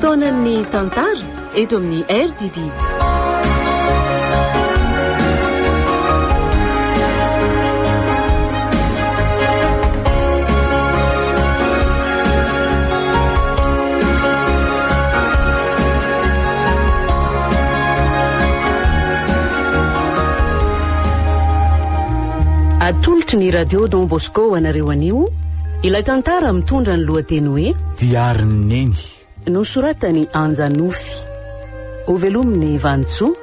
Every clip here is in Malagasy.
Fotoanan'ny tantara eto amin'ny RTD. Atolotry ny radio Don Bosco anareo anio, ilay tantara mitondra ny lohateny hoe Diarin'ny Neny. Nosoratany Anjanofy. Ho velominy Vantsoa,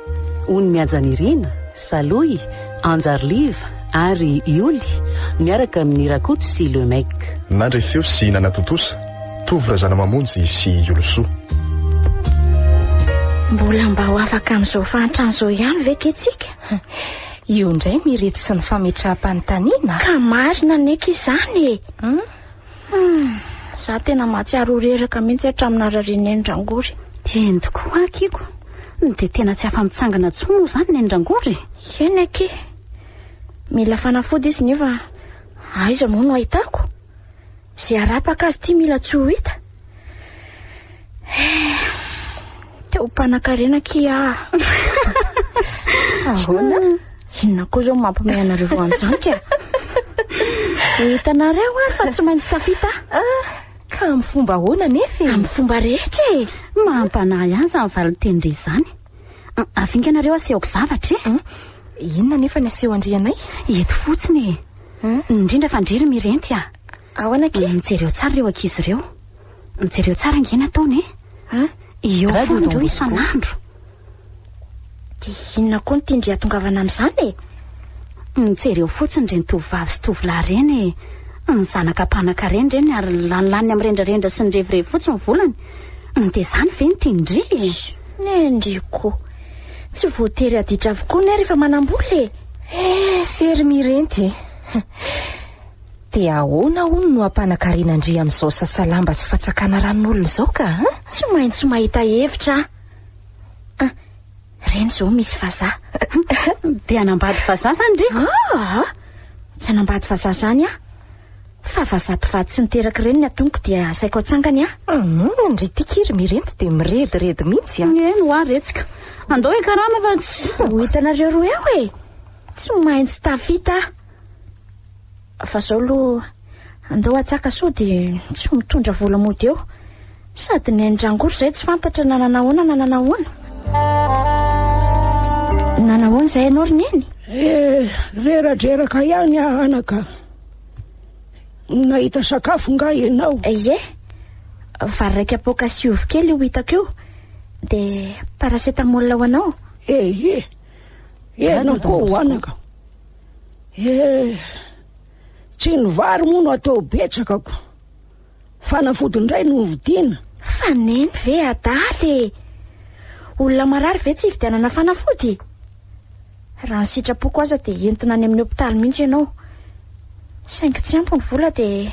Ony Miajanirina, Saloy, Anjarliva ary Ioly miaraka amin'ny Rakoto sy Lemek. Nandrefeo sy Nanatotosa, Tovra Zanamamonjy sy Iolosoa. Mbola mba ho afaka amin'izao fahantrano izao ihany ve ketsika? Io indray mirety sy ny fametraham-panontaniana. Ka marina neky izany. Za tena mahatsiaro reraka mihitsy hatramina rariana Ndrangory. Eny tokoa akiko. Dia tena tsy afa-mitsangana tsoa izany ny Ndrangory. Eny aky. Mila fanafody izy nefa aiza moa no ahitako. Izay arapaka azy ity mila tsy ho hita. Teo mpanan-karena kia. Ahoana? Inona koa izao mampamay anareo amin'izany ka? Hitanareo fa tsy maintsy tafita. Ka amin'ny fomba ahoana nefa? Amin'ny fomba rehetra e. Mampanahy ihany izany valitendry izany. Afinga anareo asehoko zavatra e. Inona nefa ny aseho andrianay? Eto fotsiny e. Indrindra fa ndriry mirenty a. Ahoana ke? Mijereo tsara ireo ankizy ireo. Mijereo tsara ngena ataony e. Io foana ireo isan'andro. Dia inona koa ny tindry atongavana amin'izany e? Mijereo fotsiny ireny tovovavy sy tovolahy ireny e. Ny zanaka mpanan-karena ireny ary lanilany amin'ny rendrarendra sy ny revirevy fotsiny volany. Dia izany ve ny tindry e? Nendriko. Tsy voatery aditra avokoa ny rehefa manamboly e. Sery mirenty. Dia ahoana hono no ampanan-karena ndry amin'izao sasalamba sy fatsakana ranon'olona izao ka? Tsy maintsy mahita hevitra. Reny izao misy vazaha. Dia hanambady vazaha izany ndriko. Tsy hanambady vazaha izany a. Fa vazaha mpivady sy niteraka ireny ny atonoko dia asaiko atsangany a. Ndry tikiry mirenty dia mirediredy mihitsy a. Eny ho aretsika. Andao e karama fa tsy. Ho hitanareo roa eo e. Tsy maintsy tafita. Fa izao aloha andao atsaka soa dia tsy mitondra vola mody eo. Sady ny Ndrangory izay tsy fantatra na nanahoana na nanahoana. Nanahoana izay ianao roneny? Reradreraka ihany anaka. Nahita sakafo nga ianao? Ie. Vary raika apoka sy ovy kely io hitako io. Dia paracetamol ho anao? Ianao koa anaka. Tsy ny vary moa no atao betsakako. Fanafody indray no vidiana. Fa neny ve adaly? Olona marary ve tsy hividianana fanafody? Raha ny sitrapoko aza dia entina any amin'ny hopitaly mihitsy ianao. Saingy tsy ampy ny vola dia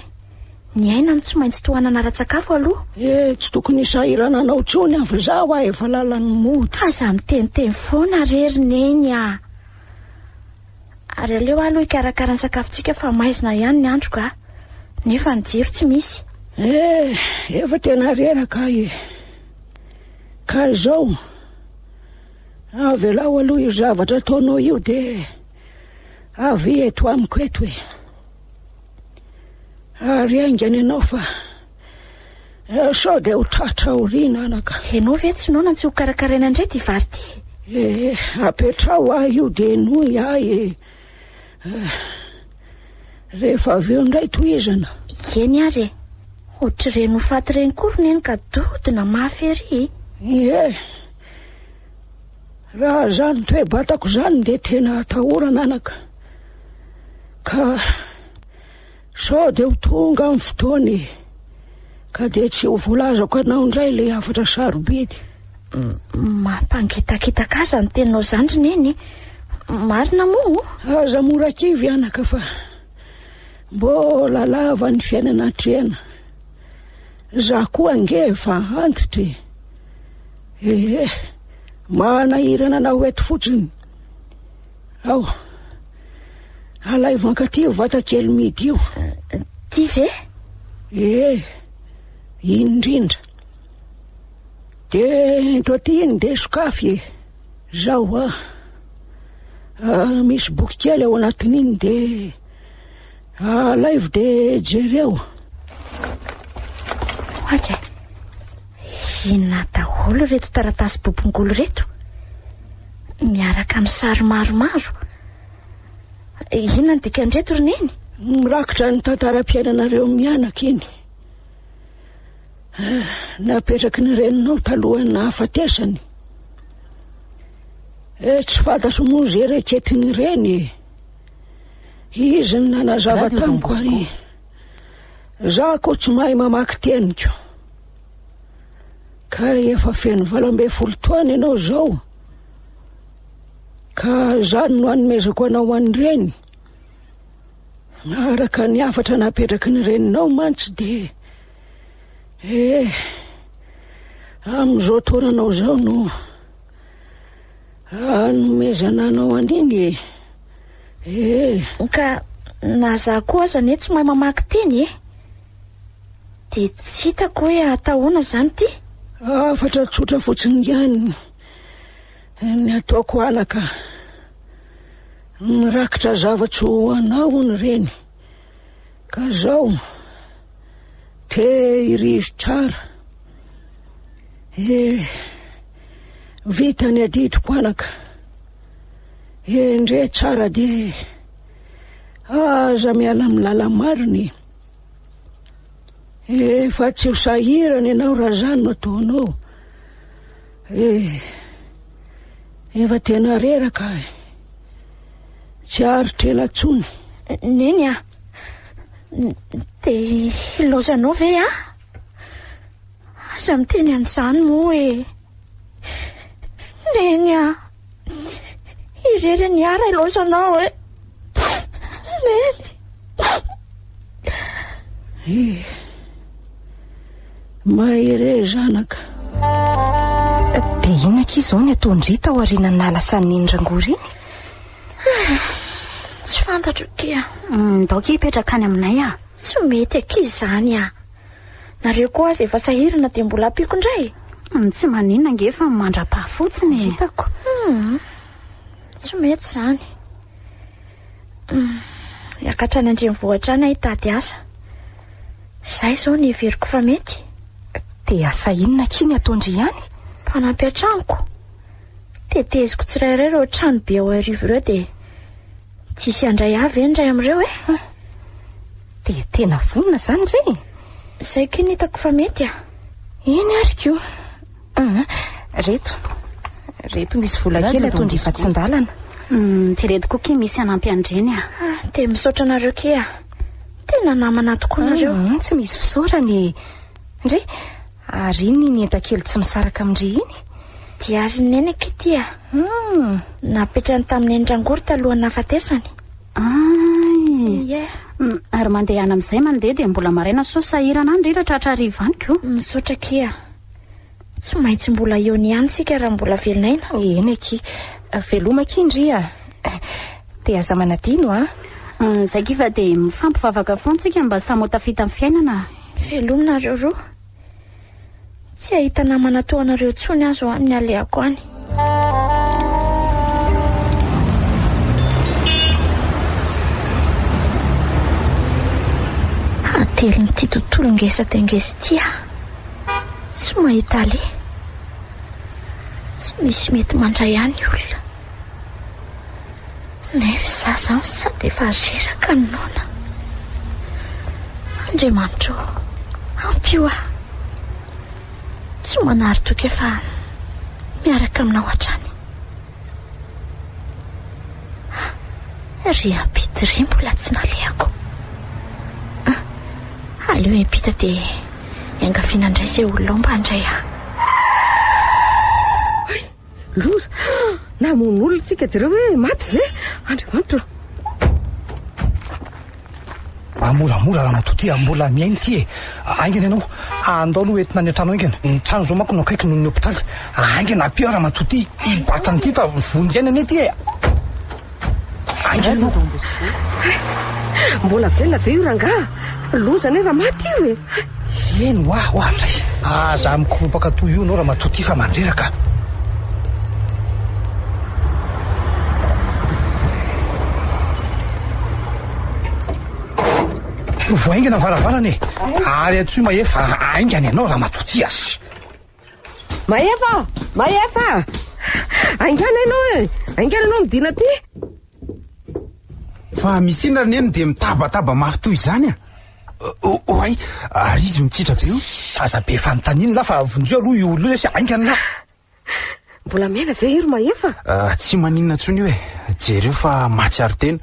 ny aina no tsy maintsy tohanana ara-tsakafo aloha. Tsy tokony isahirana anao tsony avy zaho a efa lalan'ny mody. Aza miteniteny foana rery neny a. Ary aleo aloha ikarakara ny sakafontsika fa maizina ihany ny andro ka. Nefa ny jiro tsy misy. Efa tena reraka e. Ka izao avy lao aloha io zavatra ataonao io dia avy eto amiko eto e. Ary aingany ianao fa sao dia ho tratra aoriana anaka. Ianao ve tsy naona tsy ho karakaraina indray ty vary ty? Apetrao ah io dia noy e. Rehefa avy eo indray tohizana. Eny ary ohatra ireny ho faty ireny kory neny ka dodina mafy ery. Raha zany toe-batako zany dia tena atahorana anaka. Ka sao dia ho tonga amin'ny fotoany ka dia tsy ho volazako anao indray ilay afatra sarobidy. Mampangitakitaka aza ny teninao zany neny. Marina moa? Aza mora kivy anaka fa mbola lava ny fiainana trena. Za koa ange fa antitra. Manahirana anao eto fotsiny. Ao, alay vankaty vata kely midy io. Ty ve? Indrindra. De toaty de sokafy zaho misy boky kely ao anatin'iny de live de jereo. Ohatsa, inona daholo reto taratasy bobongolo reto miaraka amin'ny sary maromaro. Inona ny dikan'reto roneny? Mirakitra ny tantaram-piainanareo mianaka iny. Napetraky ny reninao talohany nahafatesany. Tsy fantatro moa ze reketiny reny. Izy ny nanazava tamiko ary za ko tsy mahay mamaky teniko. Ka efa feno 12 taona ianao zao. Ka zany no anomezako anao an'ireny. Araka ny afatra napetraky ny reninao mantsy de amin'izao taonanao zao no anomezana anao an'iny. Ka na za koa aza ne tsy mahay mamaky teny de tsy hitako hoe atahoana zany ty. Afatra tsotra fotsiny ihany ny ataoko anaka. Mirakitra zavatry ho anao ny reny. Ka zao tehirizo tsara. Vita ny adidiko anaka. Ndre tsara de aza miala amin'ny lala mariny. Fa tsy ho sahirana ianao raha zany no ataonao. Efa tena reraka. Tsy aritra elatsony. Neny de ilozanao ve aza miteny an'izany moa neny irery ny ara ilozanao neny. Mahere zanaka. De inaka izao ny ataondrita ao aoriana nalasan'ny indrangory iny? Tsy fantatro kia. Daoka hipetraka any aminay Tsy mety akizy zany Nareo koa aza efa sahirana de mbola ampiko indray. Tsy maninona nge fa mandra-paha fotsiny. Hitako. Tsy mety zany. Yakatra any andrenivohitra any hitady asa. Zay zao ny heveriko fa mety. De asa inona kiny ataondry ihany? Mpanampy an-tranoko. Teteziko tsirairay ireo trano be ao arivo ireo de tsisy andray avy indray amin'ireo De tena vonona zany re? Zay kiny hitako fa mety Iny ary ko. Reto misy vola kely ataondry efa tsy andalana. De reto koa misy anampy andreny de misaotra nareo kia. Tena namana tokoa nareo. Tsy misy fisaorany. Ndre ary ny entan-kely tsy misaraka amindry iny? Dia ary neny akity napetrany tamin'ny andrangory talohany nafatesany. Ary mandeha any amin'izay mandeha de mbola maraina so sahirana andry ra tratra hariva any ko. Misaotra kia. Tsy maintsy mbola eo ny ihany sika raha mbola velonaina. Eny aky. Veloma kindry de aza manadino Zay kiva de mifampivavaka foantsika mba samy ho tafita amin'ny fiainana. Velominareo roa. Tsy ahita namana toa anareo tsony azo amin'ny aleako any. Atelo ny ty tontolo ngesa tengesa tia. Tsy mahita ale. Tsy misy mety mandray ihany olona. Nefa za zany sady efa reraka ny nona. Andriamanitro, ampio tsy manary toka efa miaraka aminao hatrany. Ry ampita ry mbola tsy naleako. Aleo impita de iangaviana indray izay olona mba handray Loza, namono olona tsika jereo hoe maty ve? Andriamanitra. Moramora raha matoty mbola miainy ty aingana ianao andao aloha entina ny an-trano aingana. Ny trano zao manko no akaiky noho ny hôpitaly. Aingana apio raha matoty ibatany ty fa vonjena ane ty aingana ianao. Mbola velona ve io rangaha? Loza nefa maty io e. Eny hoahoatra za mikopaka toy io anao raha matoty fa mandreraka. Voaingana varavarana e. Ary atsy maefa aingany ianao raha matoty azy. Maefa aingana ianao e. Aingana ianao midina ty. Fa misina reny dia mitabataba mafy toy izany oay ary izy mitsitraka io. Aza be fanontaniana la fa vonjeo aloha io olona sy aingana la. Mbola mena ve iro Maefa? Tsy maninona ntsony io e. Jereo fa matsiaro tena.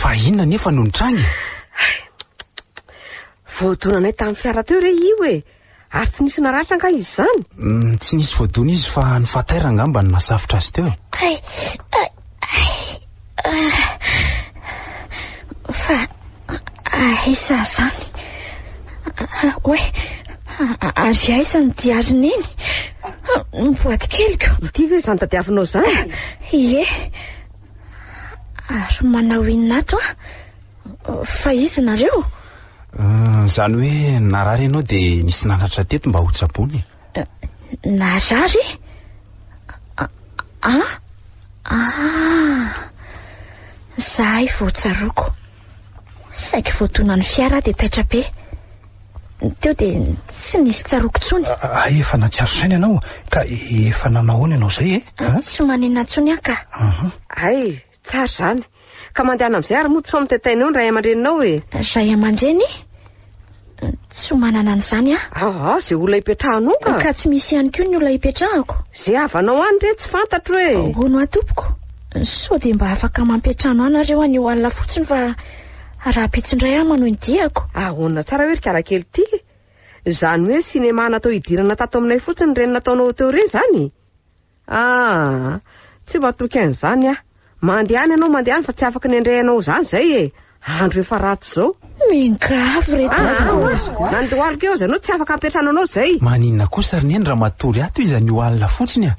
Fa inona nefa no nitrangy? Voadonanay tamin'ny fiara teo re io e. Ary tsy nisy naratra anka izy izany. Tsy nisy voadona izy fa ny fataira angamba ny nasafitra azy teo. Fa aiza zany? Oe, ary aiza ny diariny iny? Mivoady keliko. Ity ve izany tadiavinao zany? Ie. Ary manao inona ato fa izy nareo? Zany hoe narary ianao dia nisy nanatra teto mba ho tsabony. Narary? Zahay voatsaroako. Saika voatona ny fiara dia taitra be. Teo dia tsy nisy tsaroako tsony. Efa natsiaro saina ianao ka efa nanahoana ianao zay e? Tsy manina tsony aka. Ay, tsara zany. Ka mandehana amin'izay ary moa tsy mitetaina eo ny ray aman-dreninao e. Ray aman-dreny? Tsy manana an'izany zay olona hipetrahanao ka tsy misy ihany koa ny olona hipetrahako. Zay havanao any re tsy fantatro hoe. Hono atompoko. Sao dia mba afaka mampetrano anareo any eo alina fotsiny fa raha pitsindray ahy manohy diako. Ahoana tsara hoe rikarakely ty. Zany hoe sinema natao hidirana tato aminay fotsiny reny nataonao teo re zany. Tsy matoky an'izany mandehany ianao mandehany fa tsy afaka ny andrehanao zany zay e. Andro efa ratsy zao. Mingavo reto. Nandohalika eo zanao tsy afaka ampetrano anao zay. Maninona kosa ry neny raha matory ato izy ny alina fotsiny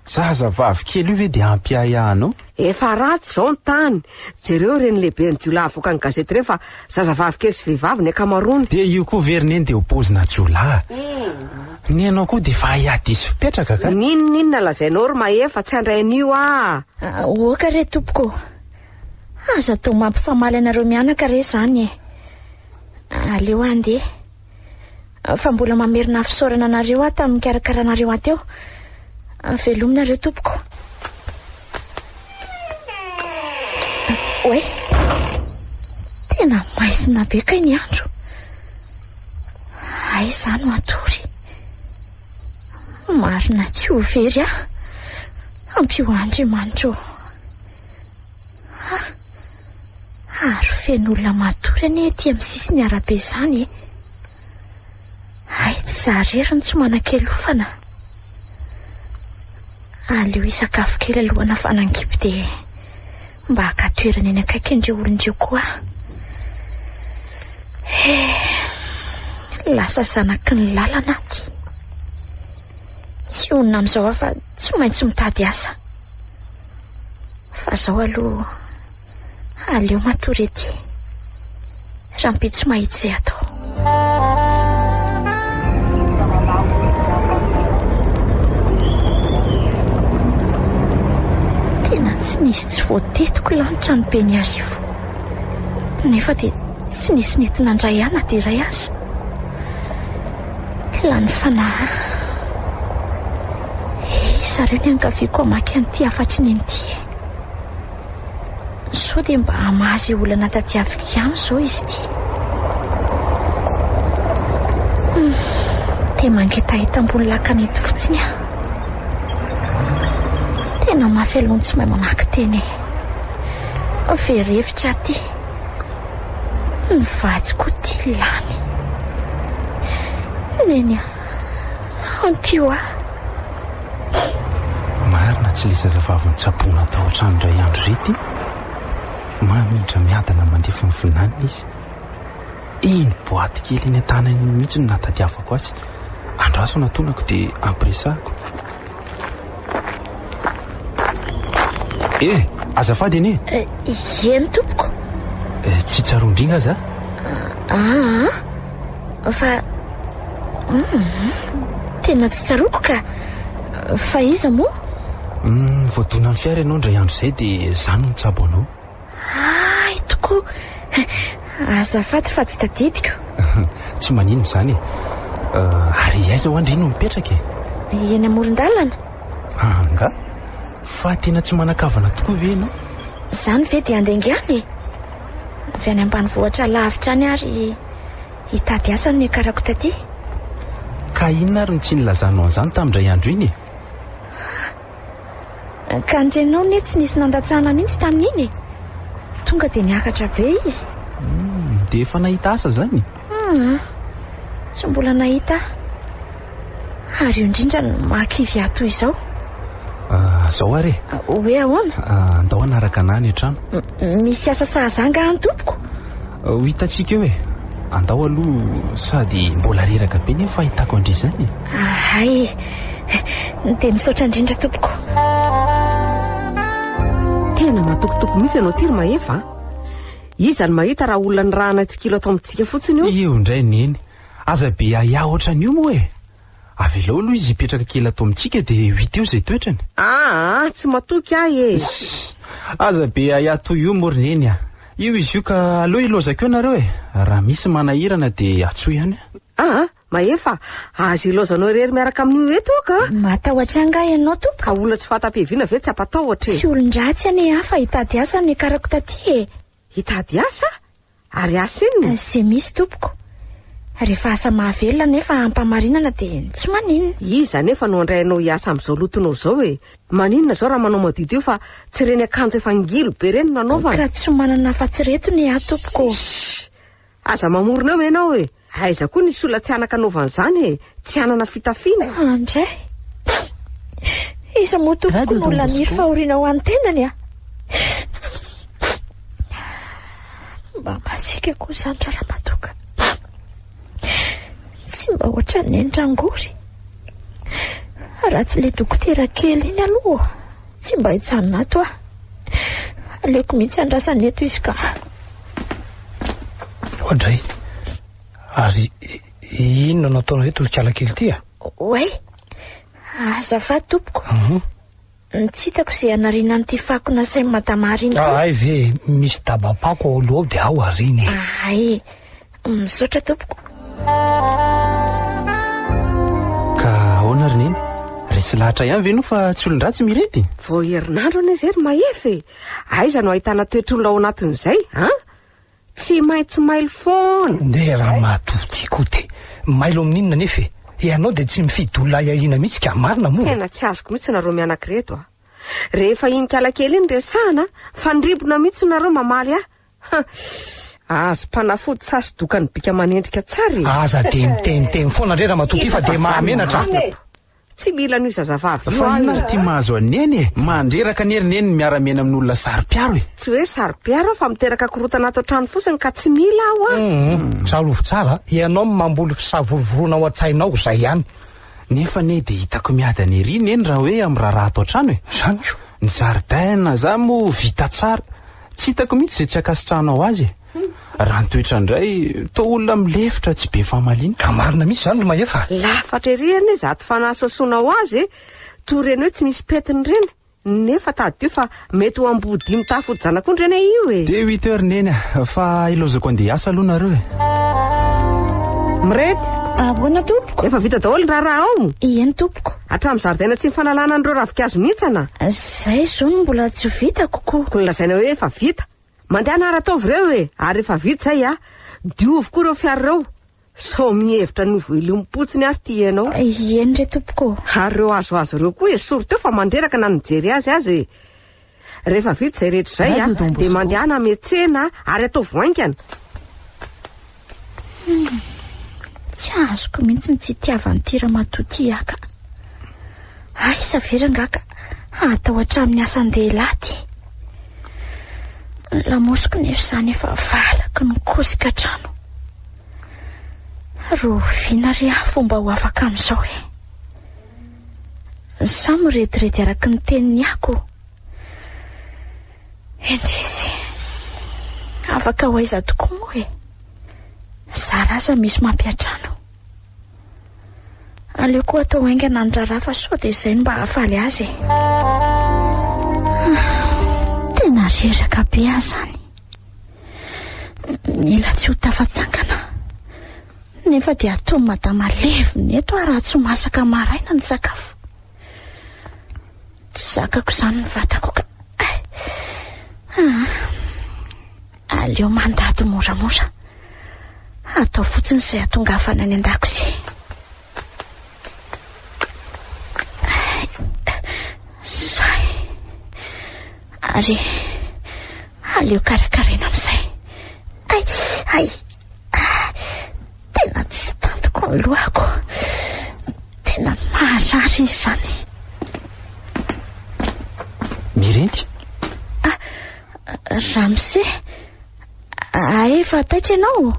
Zazavavy kely io ve dia ampiahiahanao? Efa ratsy zao ny tany. Jereo reny lehibe ny jiolahy avoaka ny gazety reo fa zazavavy kely sy vehivavy ny akamarony. Dia io koa verineny dia opozina jiolahy. Ny anao koa dia fa hiadisy fipetraka ka? Ninona lazainao ry Maefa tsy handrain'io Oka re tompoko. Aza tao mampifamaly anareo mianaka re zany aleo andeha. Fa mbola mamerina fisaorana anareo tamin'ny karakaranareo ateo. Velominareo tompoko. Oe, tena maizina be ka ny andro. Aiza no atory? Marina tsy ho very ampio Andriamanitro. Ary feno olona matory anie ety amin'ny sisiny arabe izany Ay, tsy zahareriny tsy manan-kelofana. Aleo isakafo kely alohana fanangipy dia mba hakatoerana eny akaikindreo olondreo koa. Lasa zanaky ny lalana ty. Tsy onona amin'izao fa tsy maintsy mitady asa. Fa zao aloha aleo matory ety. Rampitsy mahitsy izay atao. Tena tsy nisy tsy voatetiko lanitra ny be ny arivo. Nefa dia tsy nisy nentina andray ana dia iray aza. Lany fanahy. Zareo ny ankaviako amaky an'ity afatsy ny an'ity. Sao dia mba hamazy olana tadiaviko ihany zao izy ity. Dia mangetaita ambony lakanety fotsiny tena mafy aloha tsy mahay mamaky teny. Verevitra aty. Ny vajiko ty lany. Neny ampio marina tsy le zazavavy nitsapona tao an-trano indray andro rety. Mamindra miadana mandefa ny finanina izy. Iny boaty kely eny an-tanany mihitsy no natadiavako azy. Andraso natonako dia ampiresahako. Azafady anie. Eny tompoko. Tsy tsaroandringa aza? Fa tena tsy tsaroako ka. Fa iza moa? Voadona ny fiara ianao indray andro izay dia izany no nitsabo anao. Ay, tokoa. Azafady fa tsy tadidiko. Tsy maninona izany. Ary aiza ho andry no mipetraka? Eny amoron-dalana. Anga? Fa tena tsy manakavana tokoa ve ianao? Izany ve dia andaingany? Avy any ambanivohitra lavitra any ary hitady asa ny akarako taty. Ka inona ary no tsy nilazanao an'izany tamindray andro iny? Ka andrenao ne tsy nisy nandatsahana mihitsy tamin'iny. Tonga dia niakatra be izy. Dia efa nahita asa zany? Tsy mbola nahita. Ary io indrindra no makivy ato izao. Zao ary? Hoe ahoana? Andao anaraka anah any an-trano. Misy asa sahazanga any tompoko? Ho hitantsika eo e. Andao aloha sady mbola reraka be ny fahitako andry izany. Ay, dia misaotra indrindra tompoko. Tena matokotoko misy ianao ty ry Mahefa. Iza ny mahita raha olona ny rahana tsikilo atao amintsika fotsiny io? Eo indray neny. Aza be ahiah ohatran'io moa e. Avy eo aloha izy hipetraka kely atao amintsika dia hita eo izay toetrany. Tsy matoky ahy e. Aza be ahiah toy io moa ry neny a. Io izy io ka aleo ilozako eo nareo e. Raha misy manahirana dia atso ihany. Mahefa, azo ilozanao irery miaraka amin'io eto ka? Matahotra angaha ianao tompoko. Ka olona tsy fahatapeviana ve tsy ampatahotra e? Tsy olon-dratsy ane hafa hitady asa ny akarako taty e. Hitady asa? Ary asa inona? Izay misy tompoko. Rehefa asa mahavelona nefa ampamarinana dia tsy maninona. Iza nefa no andrainao hiasa amin'izao lotonao izao e. Maninona izao raha manao madio fa tsy reny akanjo efa ngilo be reny nanaovana. Ka tsy manana fatsiretony aho tompoko. Aza mamorona eo ianao e. Aiza koa nisy olona tsy anaka anaovan'izany e. Tsy anana fitafiana. Andray. Iza moa tompoko no olona niry fahoriana ho an-tenany a. Mba masika koa izany raha matoka. Tsy mba ohatra ny endrangory. Raha tsy le dokotera kely iny aloha, tsy mba hitsanona ato ah. Aleoko mihitsy andrasany eto izy ka. Andray, ary inona no ataonao eto likala kely ity a? Oe, azafady tompoko. Tsy hitako izay anariana n'ity fako nasain'i Madama Arina. Ay ve, misy dabapako ao aloha dia ao Arina. Ay, misaotra tompoko. Ka ahoana ry neny? Resy lahatra ihany ve no fa tsy olon-dratsy mirety? Vao herinandro anie izay ry Mahefa e. Aiza no ahitana toetr'olona ao anatin'izay Tsy maintsy mailo foana. Ndeha raha matoty koa te. Mailo amin'inona nefa e? Ianao dia tsy mifidy olona ahihina mihitsy ka marina moa. Tena tsy azoko mihitsy nareo mianankireto a. Rehefa iny kala kely iny resahana, fandribona mihitsy nareo mamaly ah. Azo mpanafody sasy dokany bika manendrika tsara e. Aza dia miteniteny foana ndray raha matoty fa dia mahamenatra. Tsy mila noho zazavavy io fa inona ty mahazo aneny e? Mandreraka ny herineny ny miara-miaina amin'olona sary-piaro e. Tsy hoe sary-piaro fa miteraka korotana ato an-trano fotsiny ka tsy mila aho ah. Salovo tsara, ianao mamboly fisavorovorona ao an-tsainao izay ihany. Nefa ne dia hitako miadany ery neny raha hoe amin'ny raharaha ato an-trano e. Sanko. Ny zaridaina za moa vita tsara. Tsy hitako mihitsy izay tsy akasitrahanao azy e. Raha ny toetra indray to olona milefitra tsy be fahamaliana. Ka marina misy izany ry Mahefa. Lafatra ery anie zato fanasosoanao azy e. Toy reny hoe tsy misy petiny reny. Nefa tady io fa mety ho ambody mitafody zanako reny io e. Dia 8 heures neny fa ilozako andeha hiasa aloha nareo e. Mirety. Ahoana tompoko? Efa vita daholo raha ao. Eny tompoko. Hatramin'ny zaridaina tsy mifanalana an'ireo ravikazo mihitsy ana. Izay zao no mbola tsy vita kokoa. Ko nilazaina hoe efa vita. Mandeha anaratovy ireo e. Ary efa vita zay a. Diovy koa ireo fiara ireo. Sao mihevitra ny voilom-potsiny ary ty ianao. Eny re tompoko. Ary ireo azoazo ireo koa e soro teo fa mandreraka na nijery azy azy e. Rehefa vita izay rehetra izay a dia mandeha na miantsena ary atao voaingana. Tsy azoko mihitsy tsy itiavany tira matoty aka. Ay, saverangaka. Atao hatramin'ny asan-dehilahy ty. Lamosiko nefa izany efa valaky nikosika trano. Roviana ry aho fomba ho afaka amin'izao e. Samy retirety araky ny teniny ako. Endrizy. Afaka ho aiza tokoa moa e. Zaraza misy mampiatrano. Aleo koa atao haingana andrarafa sao dia izay mba hahafaly azy e. Tena reraka be ahy zany. Mila tsy ho tafatsangana. Nefa dia atao madama leviny eto raha tsy masaka maraina ny sakafo. Tsy zakako izany ny vatako ka. Aleo mandady moramora. Atao fotsiny izay atongafana any an-dakozia. Zay. Ary aleo karakaraina amin'izay. Ay. Tena tsy tantoko ny lohako. Tena maharary izany. Mirenty? Ramose, efa taitra ianao.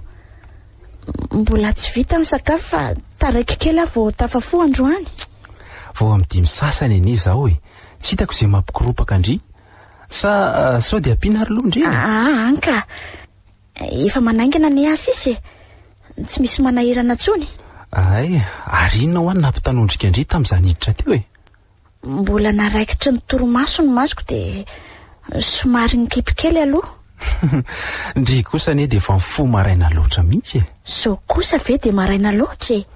Mbola tsy vita ny sakafo fa taraiky kely aho vao tafafo androany. Vao amin'ny 5 sasany anie zaho e. Tsy hitako izay mampikoropaka andry. Sao dia ampiana ary loha indrindra. Anka. Efa manaingana ny asisy. Tsy misy manahirana tsony. Ay, ary inona ho any nampitanondrika andry tamin'izany hiditra teo e. Mbola naraikitry ny toromaso ny masoko dia somary nikipikely aloha. Ndry kosa anie dia efa mifo maraina loatra mihitsy e. So kosa ve dia maraina loatra e.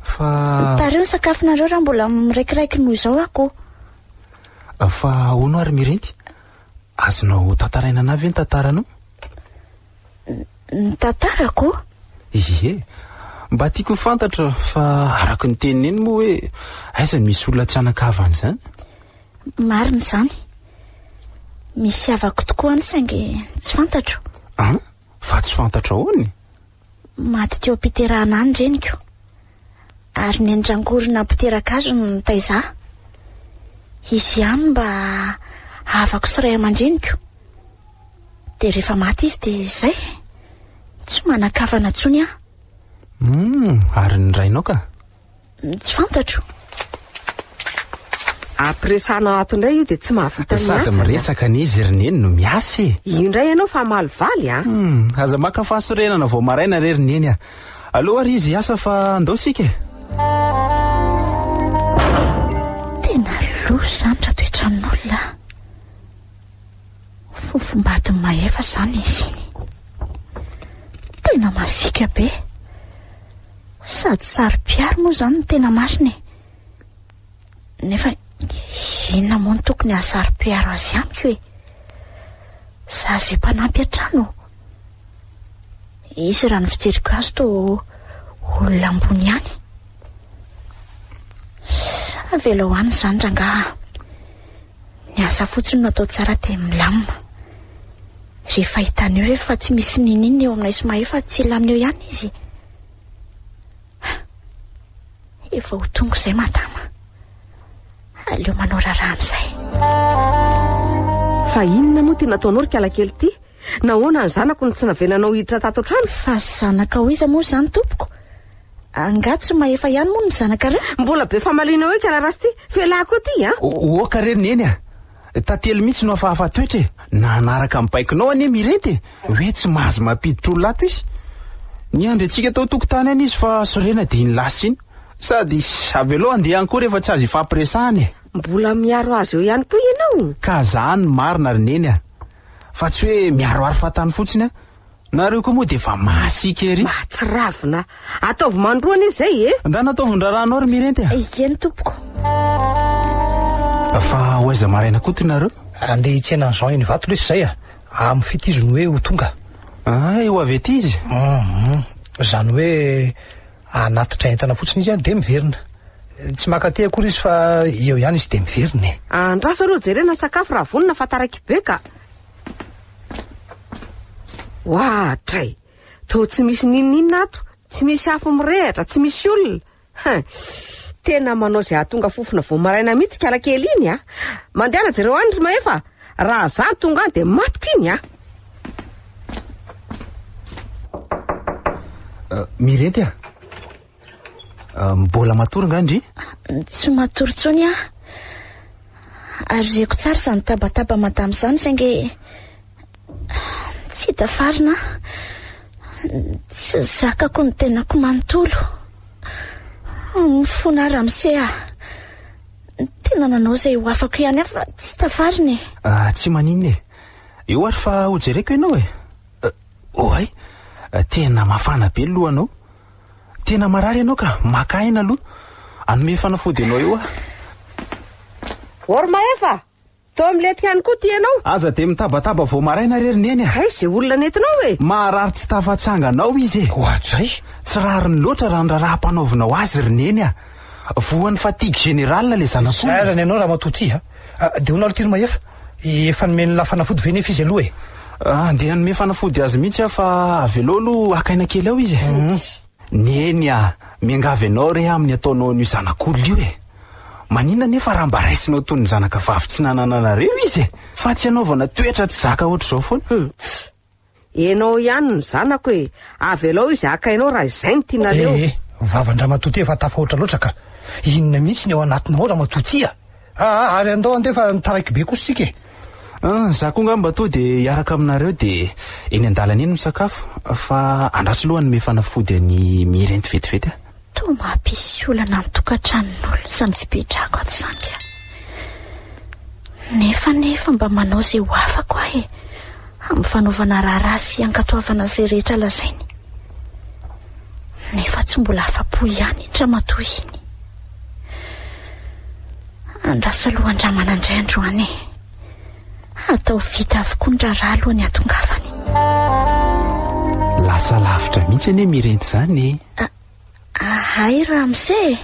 Fa tareo ny sakafonareo raha mbola miraikiraiky noho izao ako. Fa ahoana ary Mirenty? Azonao tantaraina ana ve ny tantaranao? Ny tantarako? Ie, mba tiako fantatra fa araka ny teniny eny moa hoe aiza misy olona tsy anakavana izany? Marina izany. Misy havako tokoa any saingy tsy fantatro. Fa tsy fantatra ahoany? Maty teo am-piterahana any reniko. Ary ny andrangorona mpiteraka azo ny taiza. Izy ihany mba havako sy ray aman-dreniko. Dia rehefa maty izy dia izay. Tsy manakavana tsony aho. Ary ny rainao ka? Tsy fantatro. Ampiresanao ato indray io dia tsy mahavita miasa. Sady miresaka n'izy rineny no miasa e. Indray ianao fa malivaly a. Aza maka fahasorenana vao maraina re rineny a. Allo ary izy hiasa fa andao sika e. Tena loso izany raha toetran'olona. Fofombadiny mahefa izany izy iny. Tena masika be. Sady sary-piaro moa izany ny tena masiny. Nefa inona moa ny tokony ahasary-piaro azy amiko e. Za izay mpanampy an-trano. Izy raha ny fijeriko azy toa olona ambony ihany. Avela ho any izany rangaha. Ny asa fotsiny no atao tsara dia milamina. Rehefa hitany eo fa tsy misy ninina eo aminay sy mahefa tsy lamina eo ihany izy. Efa ho tonga izay madama. Aleo manao raharaha amin'izay. Fa inona moa tena ataonao ry kalakely ty? Nahoana ny zanako ny tsy navenanao hiditra tato an-trano? Fa zanaka ho iza moa izany tompoko? Angaty sy mahefa ihany moa ny zanaka reo. Mbola be famalina hoe kararasy ty. Felako ty a? Oka reniny a. Tantely mihitsy no hafahafa toetra e. Nanaraka mibaikinao anie Mirenty. Hoe tsy mahazo mampiditra olo-lato izy. Ny andrentsika tao tokotany any izy fa sorena dia iny lasa iny. Sady avelo andeha any koa rehefa tsy azo ifampiresahany. Mbola miaro azy eo ihany koa ianao. Ka zany marina rineny a. Fa tsy hoe miaroaro fatany fotsiny a. Nareo koa moa dia efa masika ery. Tsy ravina. Ataovy mandroana izay e. Ndana ataovin-draranao ry Mirenty a. Eny tompoko. Fa ho aiza maraina koa ty nareo? Andeha hitsena Jean eny vato lesy izay a. Amin'ny fito izy no hoe ho tonga. Ho avy ety izy. Zany hoe anatitra entana fotsiny izy dia miverina. Tsy makaty akory izy fa eo ihany izy dia miverina. Andraso aloha jerena sakafo raha vonona fa taraiky be ka. Tray. To tsy misy ninina ato. Tsy misy afo mirehatra, tsy misy olona. Tena manao izay ahatonga fofona vao maraina mihitsy kalakely iny a. Mandeana jereo any ry mahefa. Raha za tonga any dia matoko iny a. Mirenty a. Mbola matory ngandry? Tsy matory tsony a. Ary reko tsara izany tabataba madama izany saingy Tsy dafarina. Tsy zakako ny tenako manontolo. Fona Ramsea. Tena nanao izay ho afaka ihany fa tsy dafarina. Tsy maninona e. Eo ary fa hojereko ianao e. Oay, tena mafana be lohanao. Tena marary ianao ka maka aina aloha. Anome fanafody ianao eo a. Ormaefa, to amilety ihany koa ty ianao. Aza de mitabataba vao maraina rery eny a. Hay, izay olona nentinao e. Marary tsy tafatsanganao izy e. Ohatray. Tsy rariny loatra raha ny raha-panaovanao azy rineny a. Voan'ny fatigue générale le zanako. Sairany ianao raha matoty de onalo ty Ormaefa. Efa nomeny la fanafody ve nefa izy aloha e. Andeha hanome fanafody azy mihitsy a fa avy aloha aloha akaina kely ao izy e. Neny a, miangavy anao re amin'ny ataonao ny zanak'olona io e. Manina nefa raha mba raisinao toy ny zanaka vavy tsy nanananareo izy e. Fa tsy anaovana toetra tsy zaka ohatr'izao foana. Enao ihany ny zanako e. Avy aloha izy akainao raha izay ny tianareo. Vavandra matoty efa tafahoatra loatra ka. Inona mihitsy ny ao anatinao raha matoty a. Ary andao andefa taraiky be kosa sika e. Za koa ngamba to de hiaraka aminareo de eny an-dalana eny misakafo fa andraso aloha ny fanafody ny mirenty vetivety a. To mampisy olana ny tokantranon'olo sa ny fipetrako ato izany nefa mba manao izay ho afako aho e amin'ny fanaovana raharaha sy ankatoavana izay rehetra lazainy. Nefa tsy mbola afa-po ihany Indramatoa iny. Andrasa aloha Andramanandray androany e. Atao vita avokoa ny raharaha aloha ny atongavany. Lasa lavitra mihitsy ane mirenty zany. Hay Ramsey.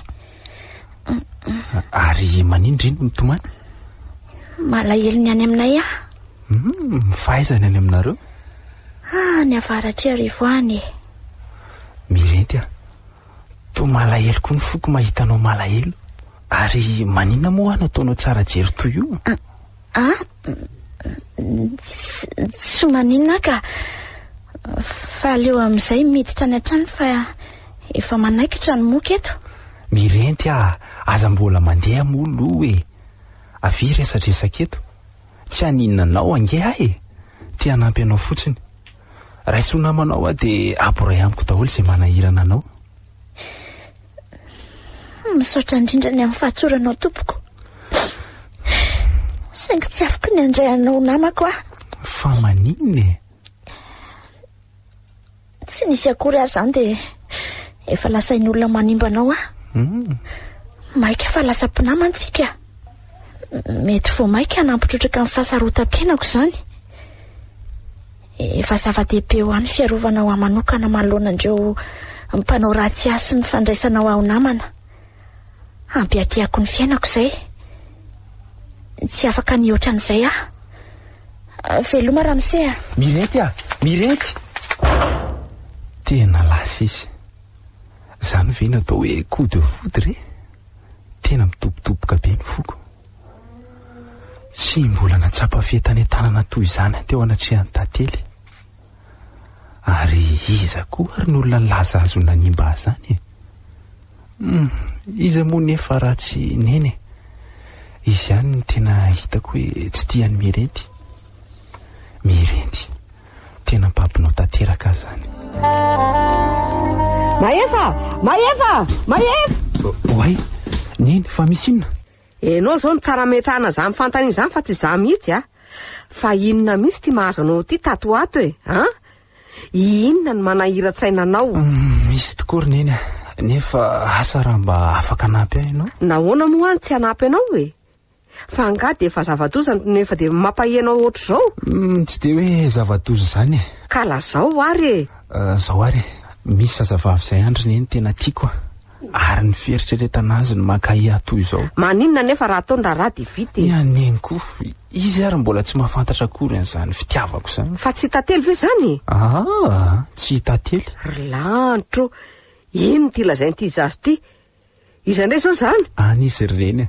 Ary manindry iny mitomany? Malahelo ny any aminay a. Mifahaizana any aminareo? Ny avaratra arivo any. Mirenty a. To malahelo koa ny foko mahitanao malahelo. Ary manina moa nataonao tsara jery toy io? Tsy maninona ka. Fa leo amin'izay miditra any an-trano fa efa manaikitra ny moka eto. Mirenty a, aza mbola mandeha molo e. Avy resadresaka eto. Tsy aninona anao ange e. Ty hanampy anao fotsiny. Raiso namanao de aboray amiko daholo izay manahirana anao. Misaotra indrindra ny amin'ny fahatsoranao tompoko. Saingy tsy afaka ny andray anao namako a. Fa maninona e? Tsy nisy akory ary zany de efa lasain'olona manimba anao a. Maika fa lasa mpinamantsika. Mety vo maika nampitrotraka amin'ny fahasarotam-piainako izany. Efa zava-dehibe ho an'ny fiarovana ho amanokana manoloanandreo mpanao ratsy asy ny fandraisanao ao namana. Ampiatiako ny fiainako izay. Tsy afaka ny ohatran'izay a. Veloma Ramsey a. Mirenty a, mirenty. Tena lasa izy. Zany ve natao hoe coup de foudre re? Tena mitobotoboka be ny foko. Tsy mbola natsapa fietany tanana toy izany teo anatrehan'ny tantely. Ary iza koa ary n'olona laza azo nanimba zany. Iza moa nefa ratsy neny. Izy ihany tena hitako hoe tsy tian'ny Mirenty. Mirenty tena mpampinao tanteraka zany. Mahefa! Oay, neny fa misy inona? Enao zao mitarametrahana za mifantany izany fa tsy za mihitsy a. Fa inona misy ty mahazo anao ty tato ato e? Inona ny manahira-tsainanao? Misy tokory neny a. Nefa asa raha mba afaka anampy ahy ianao? Nahoana moa any tsy anampy anao e? Fa nga de efa zava-doza nefa de mampahianao ohatr'izao. Tsy de hoe zava-doza zany e. Ka lazao ary e. Zao ary misy zazavavy izay andro neny tena tiako a. Ary ny fieritreretana azy ny makaia toy izao. Maninona nefa raha ataony raha di vity? Neny koa izy ary mbola tsy mahafantatra akory an'izany fitiavako zany. Fa tsy tantely ve zany? Tsy tantely. Lantro. Ino ty lazainy ty zazy ty? Iza ndray zao zany? Anisy reny.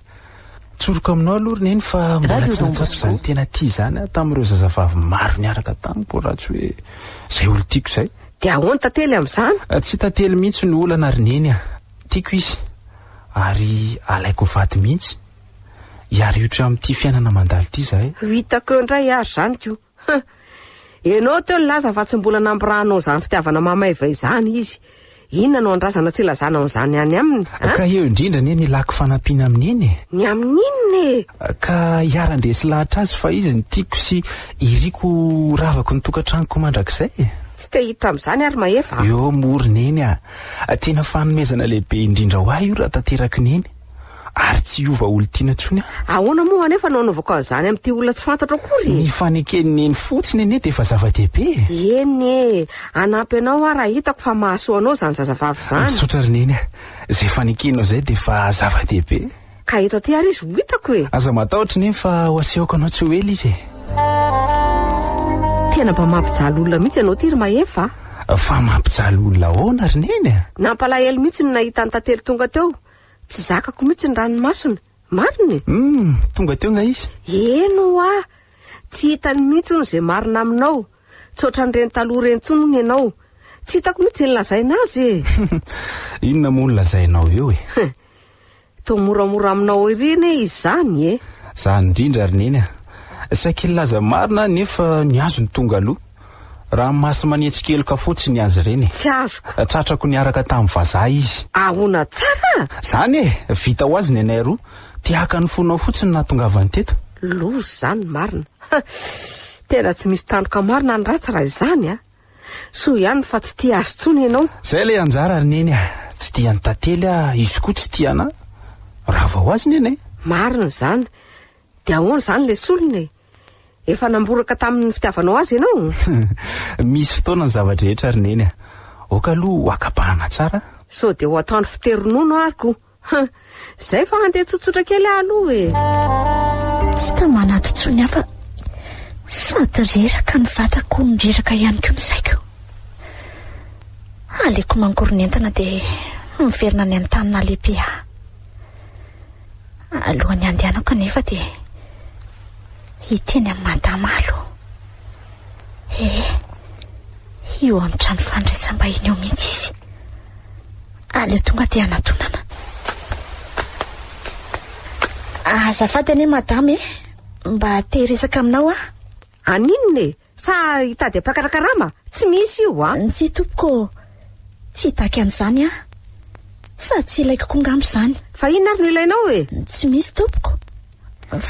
Tsoroko aminao aloha neny fa mbola tsy natsapa zany tena tia zany tamin'ireo zazavavy maro niaraka tamiko raha tsy hoe zay olo tiako zay. De ahoana tantely amin'izany? Tsy tantely mihitsy ny olana ary neny a. Tiako izy. Ary alaiko vaty mihitsy. Hiariotra amin'ity fiainana mandalo ity zahay. Hitako indray ary zany ko. Ianao teo laza fa tsy mbola nampirahanao izany fitiavana mamayva izany izy. Inona no andrasana tsy lazana an'izany any aminy? Ka eo indrindra ny ilako fanampiana amin'ny eny. Ny amin'inny? Ka hiarandresy lahatra azy fa izy ny tiako sy iriko ravako ny tokantranoko mandrakizay. Tsy te hita amin'izany ary mahefa. Eo morina eny tena fanomezana lehibe indrindra ho ahy io raha tanteraka ny eny. Ary tsy hiova olo tiana tsony. Ahoana moa anefa no anaovako an'izany amin'ity olona tsy fantatra akory? Ny fanekeny eny fotsiny eny dia efa zava-dehibe. Eny anampy anao raha hitako fa mahasoa anao izany zazavavy izany. Misaotra rineny izay fanekenao izay dia efa zava-dehibe. Ka eto aty ary izy ho hitako e. Aza matahotra nefa fa ho asehoko anao tsy ho ela izy. Tena mba mampijaly olona mihitsy ianao ty ry mahefa. Fa mampijaly olona ahoana rineny? Nampalahelo mihitsy ny nahita ny tantely tonga teo. Tsy zakako mihitsy ny ranomasina. Mariny? Tonga teo nga izy. Eno tsy hitany mihitsy ny izay marina aminao. Tsotra n'ireny taloha ireny tsony ny ianao. Tsy hitako mihitsy ny lazaina azy e. Inona moa ny lazainao eo e? Toa moramora aminao ireny izy izany e. Zany indrindra rineny saika laza marina nefa ny azo ny tonga aloha. Raha masy manetsikeloka fotsiny azy ireny. Tsy azoko. Tratrako niaraka tamin'ny vazaha izy. Ahoana tsara? Zany vita ho azy ny anay roa. Tiaka ny fonao fotsiny nahatongavany teto. Lozy zany marina. Tena tsy misy tandroka marina ny ratsy raha izany a. So ihany fa tsy tia azy tsony ianao. Zay le anjara rineny tsy tia ny tantely izy koa tsy tia anahy. Raha vao azy ny anay. Marina zany. Dia ahoana zany le solony? Efa namboraka tamin'ny fitiavanao azy ianao? Misy fotoana ny zavatra rehetra rineny. Oka aloha akabahana tsara. So dia ho ataony fiteronono ariko. Zay fa handeha tsotsotra kely aloha e. Tsy tamanaty tsony afa. Sady reraka ny vatako ny reraka ihany koa ny saiko. Aleko mangoronentana dia miverina ny an-tanina lehibe alohan'ny andehanako anefa dia hiteny amin'ny madama aloha. Io amin'ny trano fandraisam-bahiny eo mihitsy izy. Aleo tonga dia anatonana. Azafady anie madama mba te resaka aminao Aninone? Sa hitady apakarakarama? Tsy misy io Tsy tompoko. Tsy hitaka an'izany Sa tsy ilaiko kongambo izany. Fa inona ary no ilainao e? Tsy misy tompoko.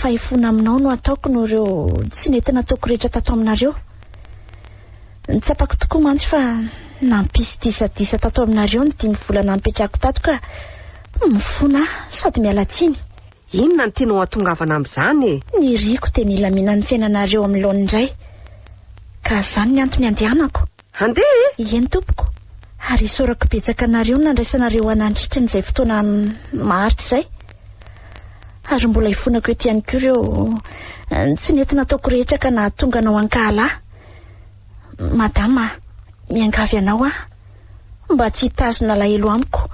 Fa ifona aminao no ataoko no ireo tsy nety nataoko rehetra tato aminareo. Nitsapako tokoa mantsy fa nampisy disadisa tato aminareo ny 5 volana nipetrako tato ka mifona sady miala tsiny. Inona ny tianao atongavana amin'izany e? Ny riko dia nilamina ny fiainanareo amin'ny laony indray. Ka izany ny antony andehanako. Andeha? Eny tompoko. Ary isorako betsaka anareo nandraisanareo anandritra n'izay fotoana maharitra izay. Ary mbola ifonako ety ihany koa ireo tsy nety nataoko rehetra ka nahatonga anao ankahalahy. Madama, miangavy anao mba tsy hitazona lahelo amiko.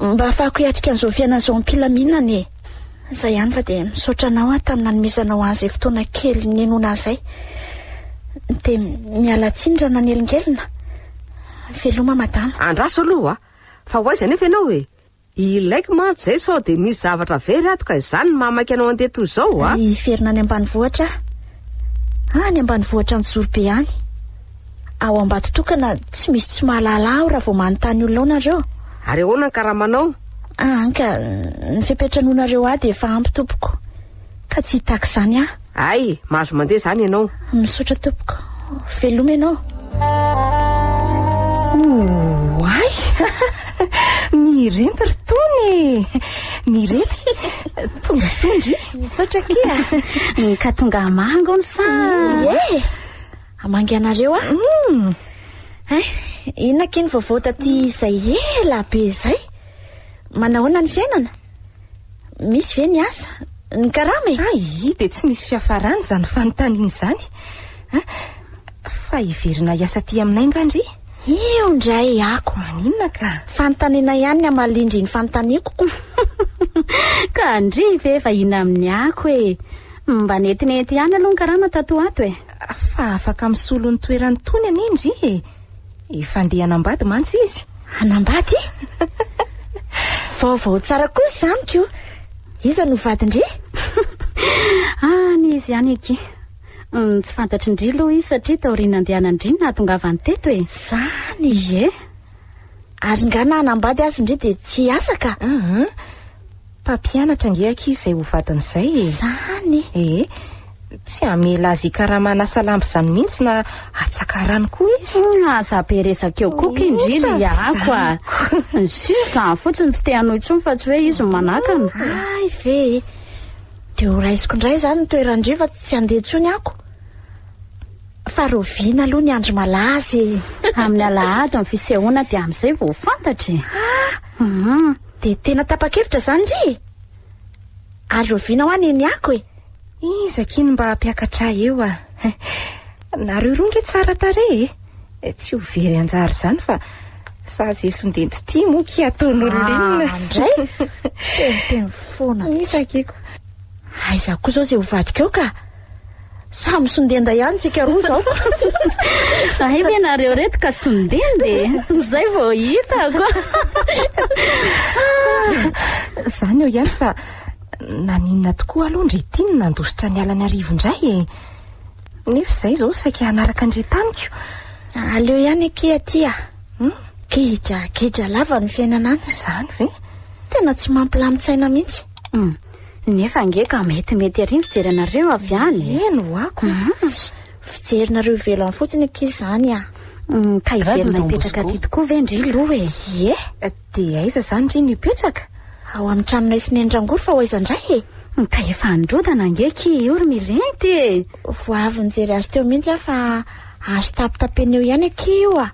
Mba afahako hiatrika an'izao fiainan'izao ampilaminana Zay ihany fa dia misaotra anao tamin'ny nanomezanao azy fotoana kely ny enona izay. Dia miala tsindra nanelingelina. Veloma madama. Andraso aloha fa ho aiza nefa ianao e? Ilaiko mantsy izay sao dia misy zavatra very ato ka izany mamaiky anao andeha toy izao Iverina any ambanivohitra. Any ambanivohitra ny Zorobe any. Ao Ambatotokana tsy misy tsy mahalala aho raha vao manontany olona nareo. Ary ahoana ny karamanao? Ka ny fipetramonareo dia efa ampy tompoko. Ka tsy hitako izany Ay, mahazo mandeha izany ianao. Misaotra tompoko. Veloma ianao. Ay, mirento ry tony. Mirento. Tonga sondry. Misaotra kia. Ka tonga amango ny sa. Amangy anareo Inona keny vaovao taty izay ela be izay? Manahoana ny fiainana? Misy ve ny asa? Ny karama dia tsy misy fiafarany izany fanontaniana izany. Fa hiverina hiasa ty aminay ngandry. Io indray ako. Maninona ka? Fanontaniana ihany ny amalindry ny fanontaniako. Ka andry ve fa ina amin'ny ako mba netinety ihany aloha ny karama tato ato Fa afaka misolo ny toerany tony anindry efa andeha hanambady mantsy izy. Hanambady? Vaovao tsara kosa izany koa. Iza no vadindry? Ny izy ihany eky. Tsy fantatry indri aloha izy satria taoriana andehanandriny nahatongavany teto e. Zany Ie. Ary nga na anambady azy indri dia tsy asa ka. Mpampianatra nge ankizy izay ho vadin'izay e. Zany tsy hamela azy ikaramana salamby izany mihitsy na atsaka rano koa izy. Aza be resaka eo koka indrily ako a. Zany fotsiny tsy te hanao intsony fa tsy hoe izy no manakana. Ay ve dia ho raisiko indray izany toerandrio fa tsy handeha intsony ako. Fa roviana aloha ny andro malazy. Amin'ny alahady ny fisehoana dia amin'izay vao fantatry. Dia tena tapa-kevitra izany ry. Ary roviana ho any eny ako e. Iza kiny mba hampiakatra eo a. Nareo roa nge tsara tarehy e. Tsy ho very anjary izany fa sazy esondenty tia moa ki ataon'olona indray. Teny foana. Isakiko. Aiza koa izao izay ho vadika eo ka. Samy sondenda ihany tsika roa izao. Ay ve nareo reto ka sondende. Zay vao hitako. Izany eo ihany fa naninona tokoa aloha ndre tiany nandositra ny alany arivo indray e. Nefa izay izao saika hanaraka andre taniko. Aleo ihany akia tia. Kidra lava ny fiainana any. Izany ve? Tena tsy mampilamin-tsaina mihitsy. Nefa nge ka mety ary fijery anareo avy any. Eno ako. Fijerinareo velany fotsiny akia izany a. Ka iverina hipetraka ty tokoa ve ndry loha e. Ie. Dia aiza izany ndry ny hipetraka? Ao amin'ny tranonay sy ny andrangory fa ho aiza indray e. Ka efa androdana nge ki oro mirenty e. Vo avy nijery azy teo mihitsy fa azo tapitapeny eo ihany akia io a.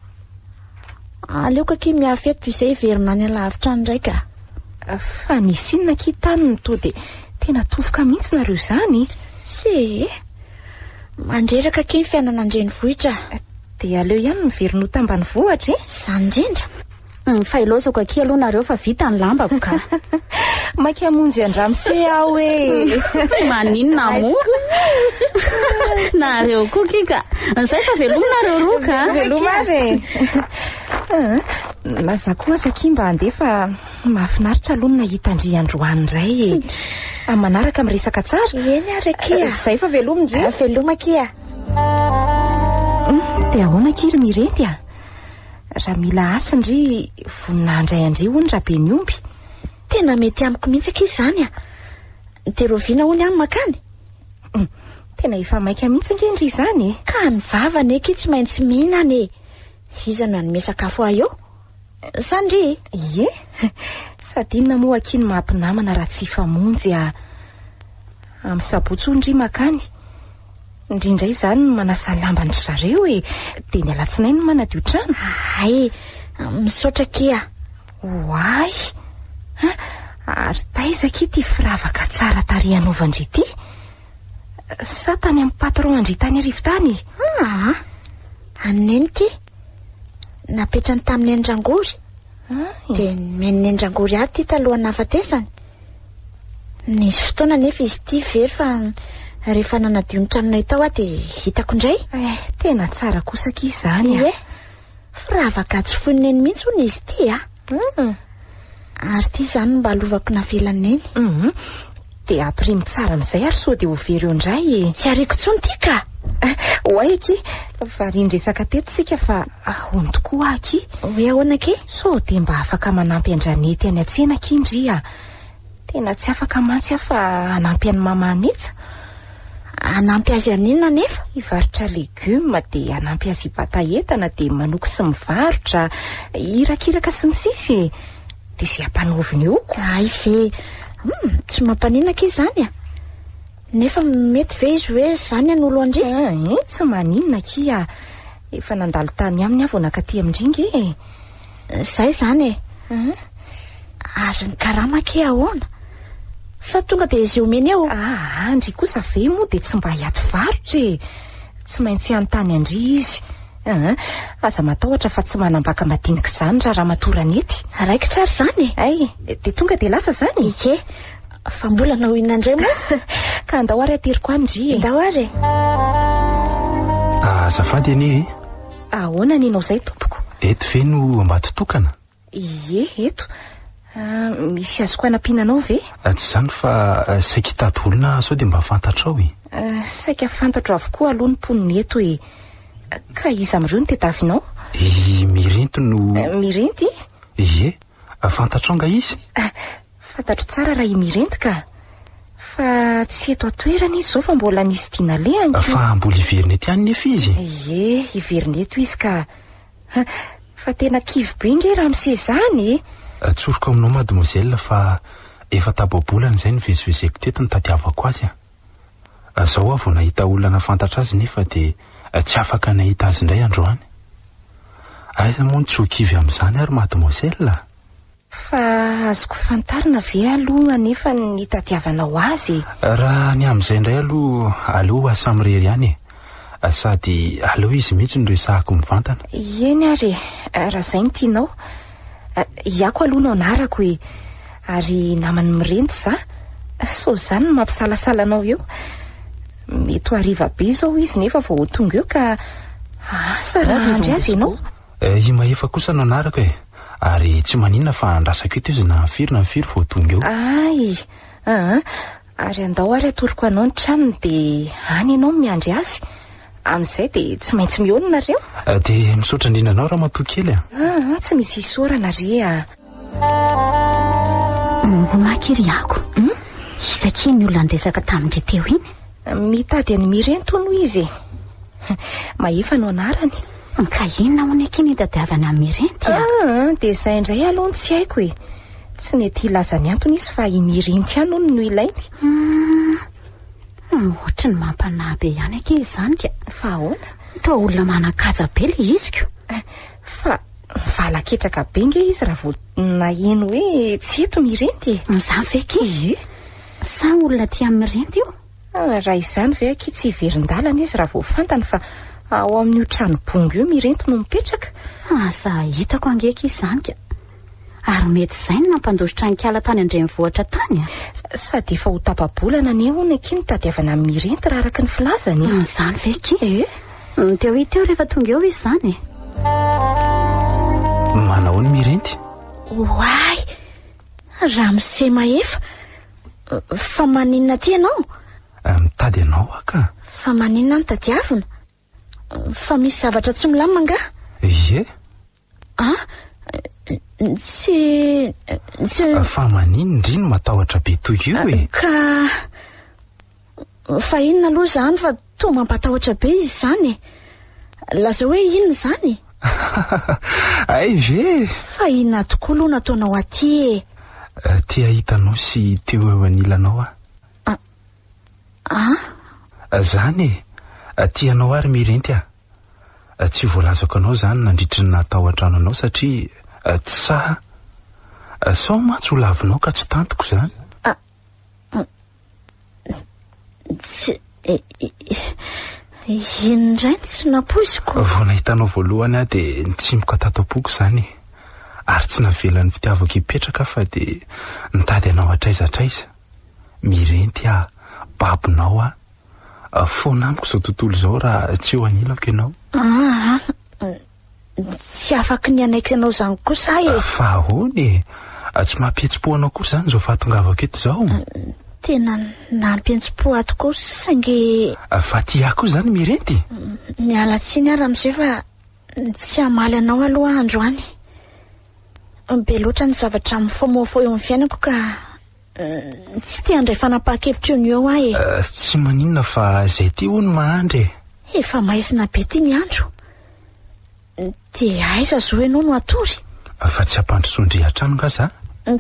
Aleoko akia miafeto izay verina any alavitra indray ka. Fa nisy inona akia taniny to dia tena tofoka mihitsy nareo izany. Se mandreraka akia ny fiainana andrenivohitra. Dia aleo ihany miverina ho tambanivohitra e. Izany indrindra. Fa ilozako akia aloha nareo fa vita ny lambako ka. Maika hamonjy andramose aho e. Maninona moa? Nareo koa kika. Izay fa veloma nareo roa ka. Veloma azy. Laza koa aza akia mba handefa mahafinaritra aloha ny nahita Andry Androany indray e. Manaraka miresaka tsara. Eny ary akia. Izay fa veloma ndry. Veloma akia. Dia ahoana kiry mirenty a? Raha mila asa ndry vonina handray andry hono raha be ny omby. Tena mety amiko mihitsy akia izany a. Dia roviana hono ihany makany. Tena efa maika mihitsy ngendry izany e. Ka ny vavany akia tsy maintsy mihinana e. Iza no hanome sakafo ahy eo? Sandry? Ie. Sady inona moa akia ny mahampinamana raha tsy hifamonjy a. Amin'ny sabotsy ndry makany. Indrindra izany manasa lambany zareo e. Dia ny alatsinainy manadio trano. Ay, misaotra kia. Oay. Ary taiza akia ty firavaka tsara tary anaovandry ity. Sa tany amin'ny patron andry tany arivo tany. Aneny ty. Napetrany tamin'ny andrangory. Dia men'ny andrangory ahy ty talohan'ny nahafatesany. Nisy fotoana nefa izy ty very fa rehefa nanadio ny tranonay tao aho dia hitako indray. Tena tsara kosa akia izany a. Firavaka tsy foniny mihitsy hono izy ty a. Ary ty izany mba alovako navelaneny. Dia ampirimy tsara amin'izay ary sao dia ho very eo indray e. Tsy ariko tsony ty ka. Oay aky. Varian-dresaka teto sika fa ahoana tokoa aky. Hoe ahoana aky? Sao dia mba afaka manampy Andranety any an-tsena aky indry a. Tena tsy afaka mantsy aho fa hanampy any mama Anetsa. Hanampy azy anina nefa? Hivarotra legioma dia hanampy azy hibata entana dia manoky sy mivarotra. Irakiraka sy ny sisy e. Dia izay ampanaoviny eo ko. Ay ve. Tsy mampanina aky izany a. Nefa mety ve izy hoe izany an'olo andry? Tsy maninona aky a. Efa nandalo tany aminy avy nakaty amindringy e. Izay izany e. Azo ny karama aky ahoana? Sa tonga dia izy omeny eo? Andry kosa ve moa dia tsy mba hiaty varotra e. Tsy maintsy anontany andry izy. Aza matahotra fa tsy manambaka madinika izany raha matoranety. Raika tsara izany e. Dia tonga dia lasa izany. Ike. Fa mbola nahoina indray moa. Ka andao ary ateriko andry e. Andao ary. Azafady anie e. Ahoana ninao izay tompoko? Eto ve no ambatotokana? Ie, eto. Misy azoko anampiananao ve? Tsy izany fa saika hitady olona sao dia mba fantatrao Saika fantatro avokoa aloha ny mponiny eto hoe ka iza amin'ireo no tediavinao? Mirenty no... Mirenty? Ie, fantatrao nga izy? Fantatro tsara raha mirenty ka. Fa tsy eto atoerana izy zao fa mbola nisy tiana lehany. Fa mbola iverina ety ihany nefa izy? Ie, iverina eto izy ka. Fa tena kivy be nge raha misezany. Tsoroko aminao mademoiselle fa efa tababolana izay nivezivezeko teto ny tadiavako azy Zao avy nahita olona fantatra azy nefa dia tsy afaka nahita azy indray androany. Aiza moa ny tsy ho kivy amin'izany ary mademoiselle? Fa azoko fantarina ve aloha nefa ny tadiavanao azy? Raha ny amin'izay indray aloha aleo asa mirery ihany sady aleo izy mihitsy no resahako mivantana. Eny ary raha izay no tianao. Iako aloha no anarako hoe ary namany mirenty za. So izany no mampisalasala anao eo. Mety ho hariva be izao izy nefa vao ho tonga eo ka asa raha andry azy ianao. I maefa kosa no anarako ary tsy maninona fa andrasako eto izy na firy vao tonga eo. Ay, ary andao ary atoroko anao ny tranony dia any ianao miandry azy. Amin'izay dia tsy maintsy mionina reo. Dia misaotra indrindra anao raha matoa kely tsy misy isorana re Makiryako. Iza ny olona andresaka tamindry teo iny? Mitady any mirento no izy. Maefa no anarany. Ka inona ho nekiny tadiavana amin'ny mirenty? Dia izay indray aloha tsy haiko Tsy nety ilaza ny antony izy fa mirenty ihany no ilainy. Ohatry ny mampanahy be ihany ake izany ka. Fa ahoana? Toa olona manan-kaja be le izy ko. Fa valaketraka be nge izy raha vao naheno hoe tsy eto mirenty. Izany ve ki? Sa olona tia mirenty io? Raha izany ve ki tsy iverin-dalana izy raha vao fantany fa ao amin'io trano bongo io mirenty no mipetraka. Asa hitako angeka izany ka. Ary mety izay no nampandositra ny kala tany andrenivohitra tany Sady efa ho tapa-bolana ny eo neky ny tadiavana amin'ny mirenty raha araka ny filazany. Izany ve ki? Teo hita eo rehefa tonga eo izy izany. Manao ny mirenty? Oay, raha mise maefa. Fa maninona ty ianao? Mitady anao aka. Fa maninona ny tadiavina? Fa misy zavatra tsy milamina nga? Ie. Tsy... Fa maninona indri no matahotra be toy io Ka... Fa inona aloha izany fa toa mampatahotra be izy izany Laza hoe inona izany? Ay ve? Fa inona tokoa aloha nataonao aty Tia hitanao sy teo eo anilanao Zany tianao ary mirenty Tsy voalazako anao zany nandritry ny natahotra anao satria tsy saha sao matsy ho lavinao ka tsy tantoko zany. Indray tsy napoiziko. Vao nahitanao voalohany dia nitsimoka tato am-poko zany ary tsy navelan'ny fitiavako hipetraka fa dia nitady anao atraizatraiza mirenty babinao foana amiko izao tontolo izao raha tsy eo anilako ianao. Tsy afaka ny anaiky anao izany kosa Fa ahoana tsy mampihetsi-po anao koa izany izao fahatongavako eto izao. Tena nampihetsi-po ato koa saingy fa tiako izany mirenty. Miala tsiny ary amin'izay fa tsy hamaly anao aloha androany. Be loatra ny zavatra mifamoafao eo amin'ny fiainako ka tsy te handray fanapahan-kevitra eo eo Tsy maninona fa izay ty hono mahandry. Efa maizina be ty ny andro. Dia aiza zo ianao no atory? Fa tsy hampandrosondrihatra nga za.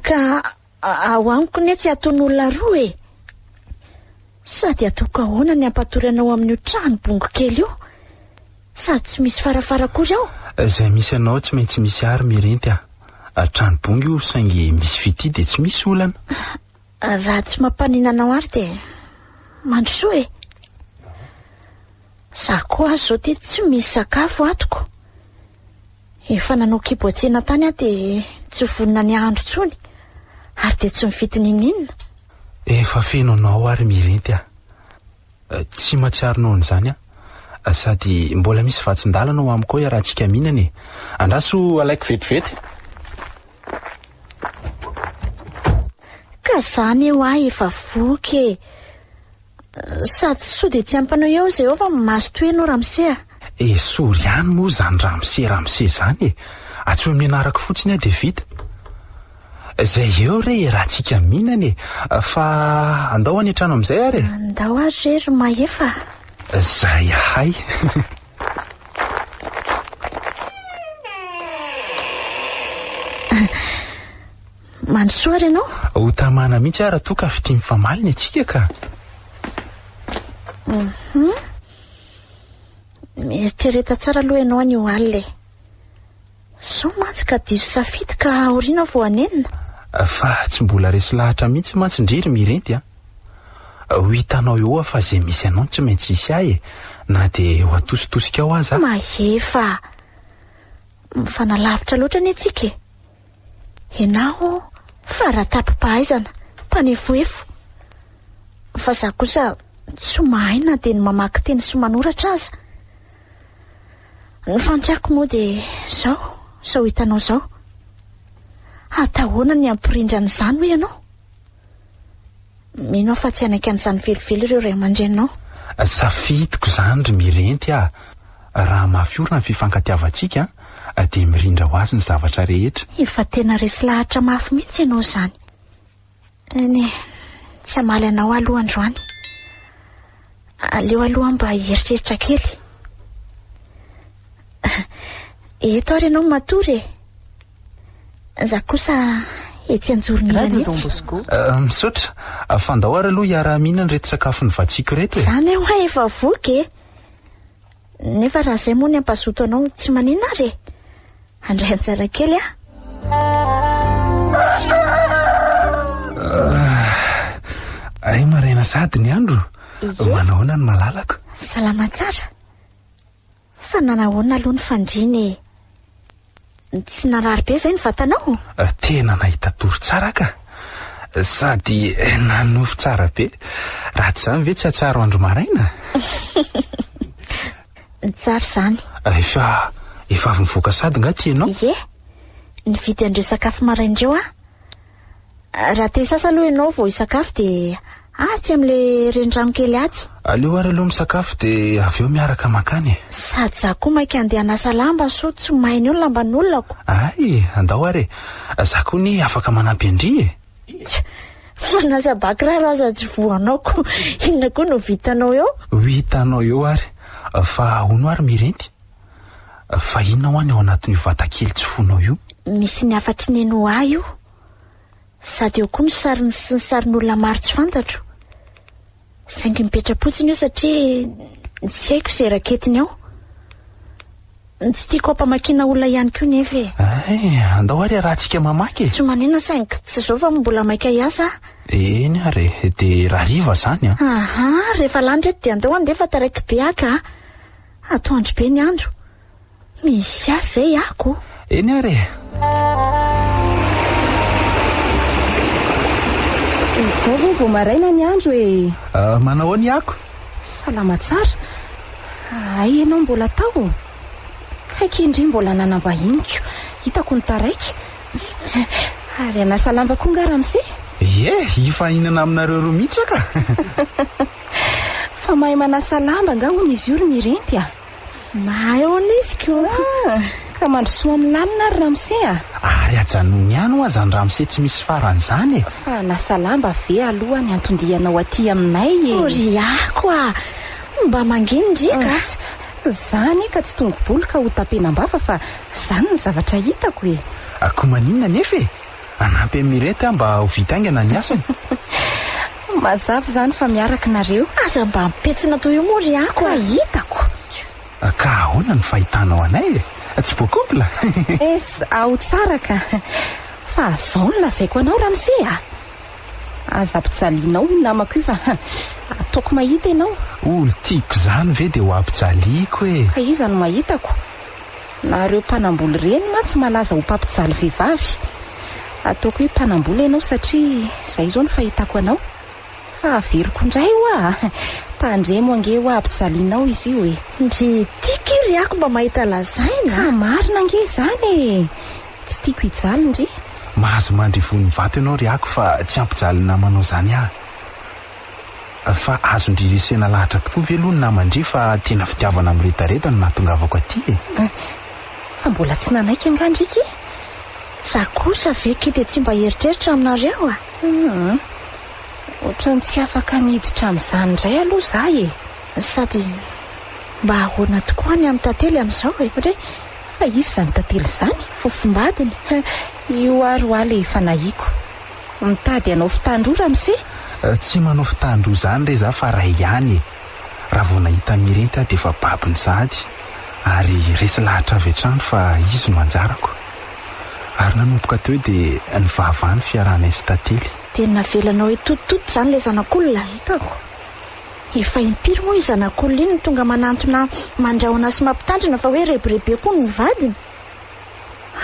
Ka ao amiko ne tsy ataon'olona roa Sady atoko ahoana ny ampatory anao amin'io trano bongo kely io? Sady tsy misy farafara kory ao? Izay misy anao tsy maintsy misy ary mirenty trano bongo io saingy misy vity dia tsy misy olana. Raha tsy mampanina anao ary dia mandrosoa Za koa azo zao ty tsy misy sakafo atoko. Efa nanao kiboatsena tany dia tsy vonona ny andro tsony ary dia tsy mifidy ninina. Efa feno anao ary mirenty tsy matsiarinao an'izany sady mbola misy vatsin-dalana ao amiko raha antsika mihinana Andraso alaiko vetivety. Zany eo ahy efa voky sady sao dia tsy ampanao eo izay eo fa maso toenao Ramsea. Sory ihany moa zany Ramse zany atsy hoe mianarako fotsiny aho dia vita. Zay eo re rahantsika mihinana fa andao any an-trano amin'izay ary. Andao ary ry maefa. Zay hay. Mandrosoa ry ianao? Ho tamana mihitsy ary toa ka fity mifamaliny atsika ka. Mieritreretra tsara aloha ianao an'io alina. So mantsy ka diso safidy ka aoriana vao anenina. Fa tsy mbola resy lahatra mihitsy mantsin-driry mirenty ho hitanao eo fa izay misy anao tsy maintsy isy ahy na dia ho atositosika ao aza. Maefa mifanalavitra loatra ny atsika. Ianao fa raha tapim-pahaizana mpanefoefo fa za kosa tsy mahay na dia ny mamaky teny sy manoratra aza. Ny fantiako moa dia sao hitanao zao. Atahoana ny ampirindra an'izany hoe ianao? Mino fa tsy anaiky an'izany velively ireo ray aman-drenao. Safidiko zany ry mirenty raha mafiorina ny fifankatiavantsika dia mirindra ho azy ny zavatra rehetra. Efa tena resy lahatra mafy mihitsy ianao zany. Tsy hamaly anao aloha androany. Aleo aloha mba hieritreritra kely. Eto ary ianao matory za kosa etsy anjoron'ilany misaotra fandao ary aloha hiara-mihinana reto sakafo ny vatsiko reto zany eo ahy efa voky nefa raha izay moa ny ampazoto anao tsy manina ary andray anjara kely ay maraina sady ny andro manahoana ny malalako. Salama tsara fa nanahoana aloha ny fandriny. Tsy narary be izay ny vatanao? Tena nahita toro tsara ka sady nanofo tsara be. Raha tsy izany ve tsy hatsaro andro maraina? Tsara izany. Efa avy mivoaka sady nga ty ianao? Ie, nividy andreo sakafo maraindreo raha te sasa aloha ianao vao hisakafo dia atsy amin'ilay renirano kely atsy. Aleo ary aloha misakafo dia avy eo miaraka makany. Sady za koa mainka andeha hanasa lamba so tsy mainy eo ny lamban'olonako. Ay, andao ary za koa ny afaka manampy andry Manasa bakiraro aza tsy voanao inona koa no vitanao eo? Vitanao eo ary fa hono ary mirenty fa inona ho any ao anatin'io vatakely tsy fonao io? Misy ny afatry neno ahy io sady eo koa ny sariny sy ny sarin'olona maro tsy fantatro. Saingy mipetra-potsiny io satria tsy haiko izay raketiny ao. Tsy tiako ampamakiana olona ihany koa nefa andao ary rahantsika mamaky. Tsy manina saingy tsy izao fa mbola maika hiasa. Eny ary dia raha riva zany rehefa lany reto dia andao andefa taraiky be aka atoandro be ny andro. Misy asa izay ako. Eny ary Izao vao maraina ny andro manao ny ako? Salama tsara. Ay ianao mbola tao? Kaiky indri mbola nanambahiniko. Hitako ny taraiky. Ary anasa lamba koa nga Ramse? Ifa inana aminareo roa mihitsy ka. Fa mahay manasa lamba nga hono izy io ry mirenty mahay onisiko ka mandrosoa amin'ny lalina ry Ramse Ary ajanony ihany ho azany Ramse tsy misy faran'izany fa nasa lamba ve aloha ny antondianao aty aminay Oriako mba manginindrika zany ka tsy tongo-bolo ka ho tapenam-bava fa zany ny zavatra hitako Ako maninona nefa anampy mirety mba ho vitaingana ny asany mazava zany fa miaraka nareo aza mba mipetsina toy io moa Oriako hitako ka ahoana ny fahitanao anay tsy boakopla ao tsara ka fa zao ny lazaiko anao Ramse aza mpijalianao ny namako io fa ataoko mahita ianao olo tiako zany ve dia ho ampijaliako fa iza no mahitako nareo mpanamboly reny mantsy malaza ho mpampijaly vehivavy ataoko hoe mpanamboly ianao satria izay zao ny fahitako anao fa averiko indray tandremo ange ho ampijalianao izy io ndry tiako Oriako mba mahita lazaina marina ange zany tsy tiako hijaly ndry mahazo mandrivony vato ianao ry ako fa tsy ampijalina manao izany aho. Fa azo ndriresena lahatra tokoa ve aloha ny namandry fa tena fitiavana miretareta no nahatongavako aty e. Fa mbola tsy nanaiky angandriky. Za kosa veke dia tsy mba heritreritra aminareo a. Ohatrany tsy afaka niditra amin'izany indray aloha za e. Sady mba ahoana tokoa ny amin'ny tantely amin'izao e. Ohatra fa izy izany tantely izany fofombadiny. Io ary ho ale efa nahiako. Mitady anao fitandrora mise. Tsy manao fitandro izany re za fa ray ihany e. Raha vao nahita Mirenta dia efa babiny sahady ary resy lahatra avy hatrany fa izy manjarako. Ary nanomboka teo dia nivahavany fiarahana sy tantely. Tena navelanao hoe tototot izany ilay zanak'olona hitako. Efa impiry moa izy zanak'olona iny tonga manantona mandrahona sy mampitandrina fa hoe rebirebeko koa ny vadiny.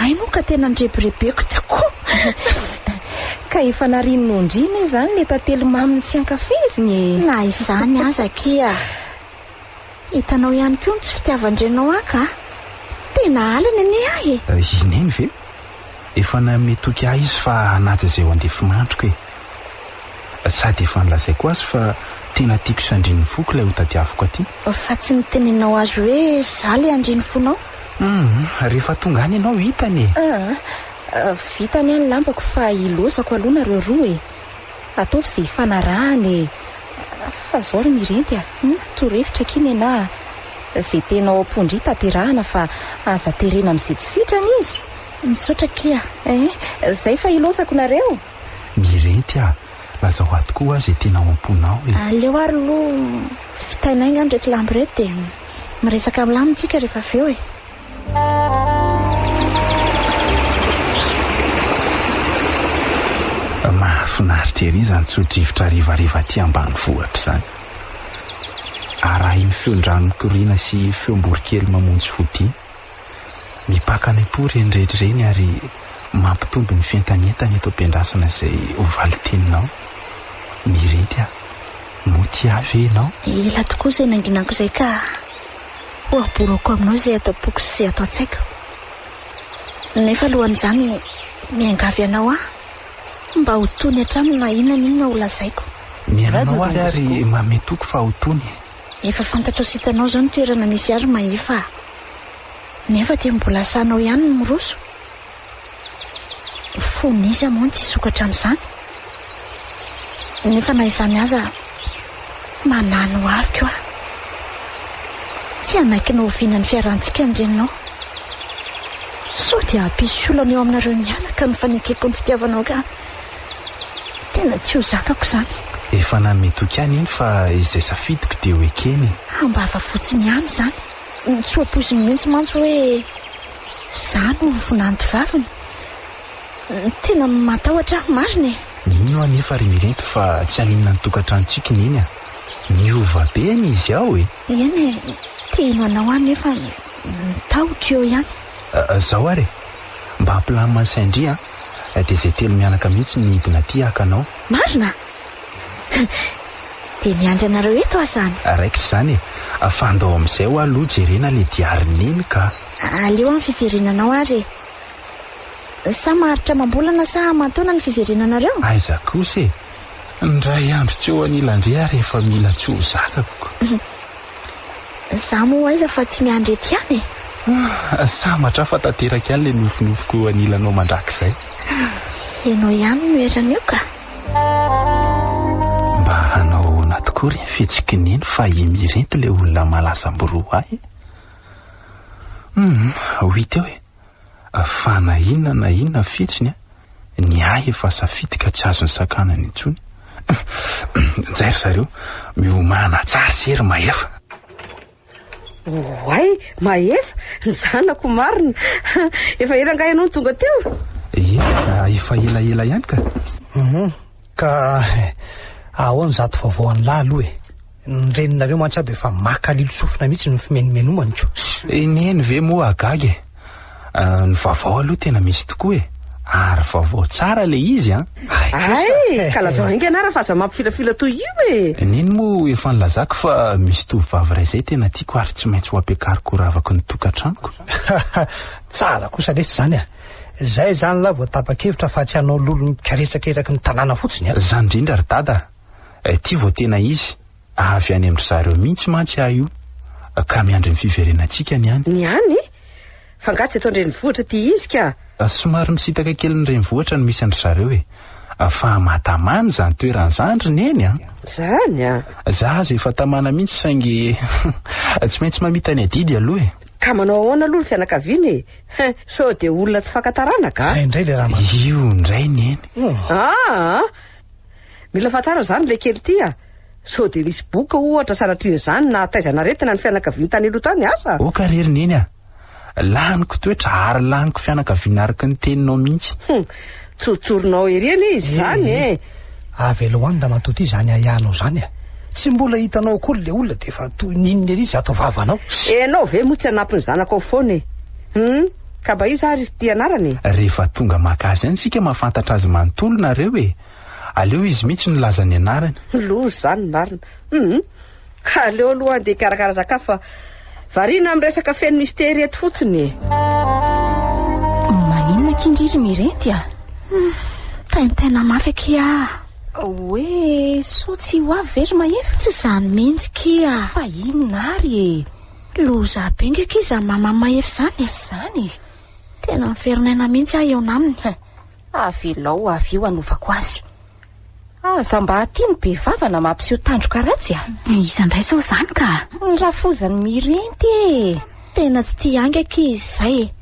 Ay moa ka tena nrebirebeko tokoa. Ka efa narinonondrina izany le tantely maminy sy ankafiziny e. Na izany aza kia. Hitanao ihany koa ny tsy fitiavan-drenao aka. Tena alina ane ahy e. Ineny ve? Efa nametoky ahy izy fa hanaja izay ho andefy mandroko e. Sady efa nilazaiko azy fa tena tiako sy andriny foko ilay ho tadiaviko aty. Fa tsy nitenenao azy hoe za le andriny fonao? Rehefa tonga any ianao hitany e. Vitany any lambako fa ilosako aloha nareo roa e. Ataovy izay fanarahany e. Fa zao ry Mirenta torohevitra kiny na izay tena ampondry tanterahana fa aza terena amin'izay izy. Misaotra kia. Zay fa ilosako nareo. Mirenta laza ho ato koa izay tena amponao e. Aleo ary aloha fitainainga ndraiky lambo reto dia miresaka amin'ny lamintsika rehefa avy eo e. Mahafinaritra ery izany tsodrivotra rivariva aty ambanivohitra izany. Arahy ny feon-drano mikoriana sy feom-borikely mamonjy fody. Mipaka ny po reny rehetra ireny ary mampitombo ny fientanentana eto am-piandrasana izay ho valiteninao. Mirenta, moty avy ianao? Ela tokoa izay nanginako izay ka ho aborako aminao izay atao poko sy izay atao tsaiko. Nefa alohan'izany miangavy anao aho mba ho tony hatrany na inona n'inona ho lazaiko. Mianao ary mametoko fa ho tony. Efa fantatro sy hitanao izao ny toerana misy azy maefa. Nefa dia mbola sanao ihany ny miroso. Foniza moa tsy sokatra amin'izany. Nefa na izany aza manano avy aho. Tsy hanaikinao oviana ny fiarahantsika andrenao. Sao dia hampisy olana eo aminareo mianaka ny fanekeko ny fitiavanao ka. Tena tsy ho zakako izany. Efa nametoky any iny fa izay safidiko dia ho ekeny. Ambava fotsiny ihany izany. Tsy ho ampoiziny mihitsy mantsy hoe izany no vonanty vaviny. Tena matahotra marina e. Nino anefa ry Mirenta fa tsy haninona ny tokantranontsika iny a. Miova be izy ao e. Eny e, teno anao any nefa tahotra eo ihany. Zao ary mba hampilamina saindry dia izay telo mianaka mihitsy ny hidina aty hakanao. Marina? Dia miandry anareo eto azany. Raikitra izany e, fa andao amin'izay ho aloha jerena le diarineny ka. Aleo amin'ny fiverinanao ary. Sa maharitra mambolana sa mataona ny fiverinanareo? Aiza kosa e, ndray andro tsy eo anilandre ary efa mila tsy ho zakako. Za moa aiza fa tsy miandry ety ihany e. Samatra fa tanteraka ihany le nofinofiko anilanao mandrakizay. Ianao ihany no erana eo ka. Mba hanao natokory ny fihetsikiny fa i Mirenta le olona malasamborò ahy. Ho hita eo e, fa na inona fihetsiny ny ahy efa safidy ka tsy azo ny sakanany intsony. Zay ry zareo miomana tsara sery maefa. Oay, maefa, ny zanako marina. Efa eranga ianao ny tonga teo? Efa elaela ihany ka. Ka ahoana zato vaovao lahy aloha e. Ny reninareo mantsy dia efa makalilo sofina mihitsy ny fimenimenomany. Neny ve moa agagy e. Ny vaovao aloha tena misy tokoa e. Ary vaovao tsara le izy Ay, ka lazao inga anara fa aza mampifilafila toy io e. Neny moa efa nilazako fa misy tovovavy ray izay tena tiako ary tsy maintsy ho ampiakariko ravako ny tokantranoko. Tsara kosa lesy izany Zay zany la vao tapa-kevitra fa tsy hanao lolo mikaretsaka eraky ny tanàna fotsiny a. Zany indrindra ry dada. Ty vao tena izy. Avy any amin'ny zareo mihitsy mantsy ahy io. Ka miandry ny fiverenantsika ny any. Ny any? Fa ngatsy eto an-drenivohitra ty izy ka. Somary misitaka kely ny renivohitra no misy andry zareo e. Fa matamany zany toeran'izandry ny eny a. Zany a. Za aza efa tamana mihitsy saingy tsy maintsy mamita ny adidy aloha e. Ka manao ahoana aloha ny fianakaviana e. So de olona tsy fankatarana ka. Indray le raha io indray ny eny. Mila fantara zany le kely ty a. So de misy boka ohatra sanatria zany na taizana retina ny fianakaviana tany aloha tany asa. O karery ny eny a. Laniko toetra ary laniko fianakaviana araka ny teninao mihitsy. Tsotsorinao eriana izy zany e. Aveloany da matoty zany ahianao zany a. Tsy mbola hitanao koa le olona de fa toy ninona ery izy ato vavanao. Enao ve moa tsy hanampy ny zanako ao foana e. Ka ba izy ary ty anarany. Rehefa tonga makazy any sika mahafantatra azy manontolo nareo e. Aleo izy mihitsy nilaza ny anarany. Lozy zany marina. Aleo aloha de karakara sakafo fa variana amin'ny resaka feno mistera eto fotsiny e. Maninona kindriry mirenty a? Tena mafy kia. Hoe so tsy ho avy very mahefa? Tsy zany mihitsy kia. Fa inona ary e? Loza be nga kiza mama mahefa zany. Zany? Tena miferinana mihitsy aho eo aminy. Avelao avy eo anovako azy. Aza mba tiany be vavana mampiseho tandroka ratsy a. Isandray sao zany ka. Rafozany mirenty e. Tena tsy tia anga kizy zay.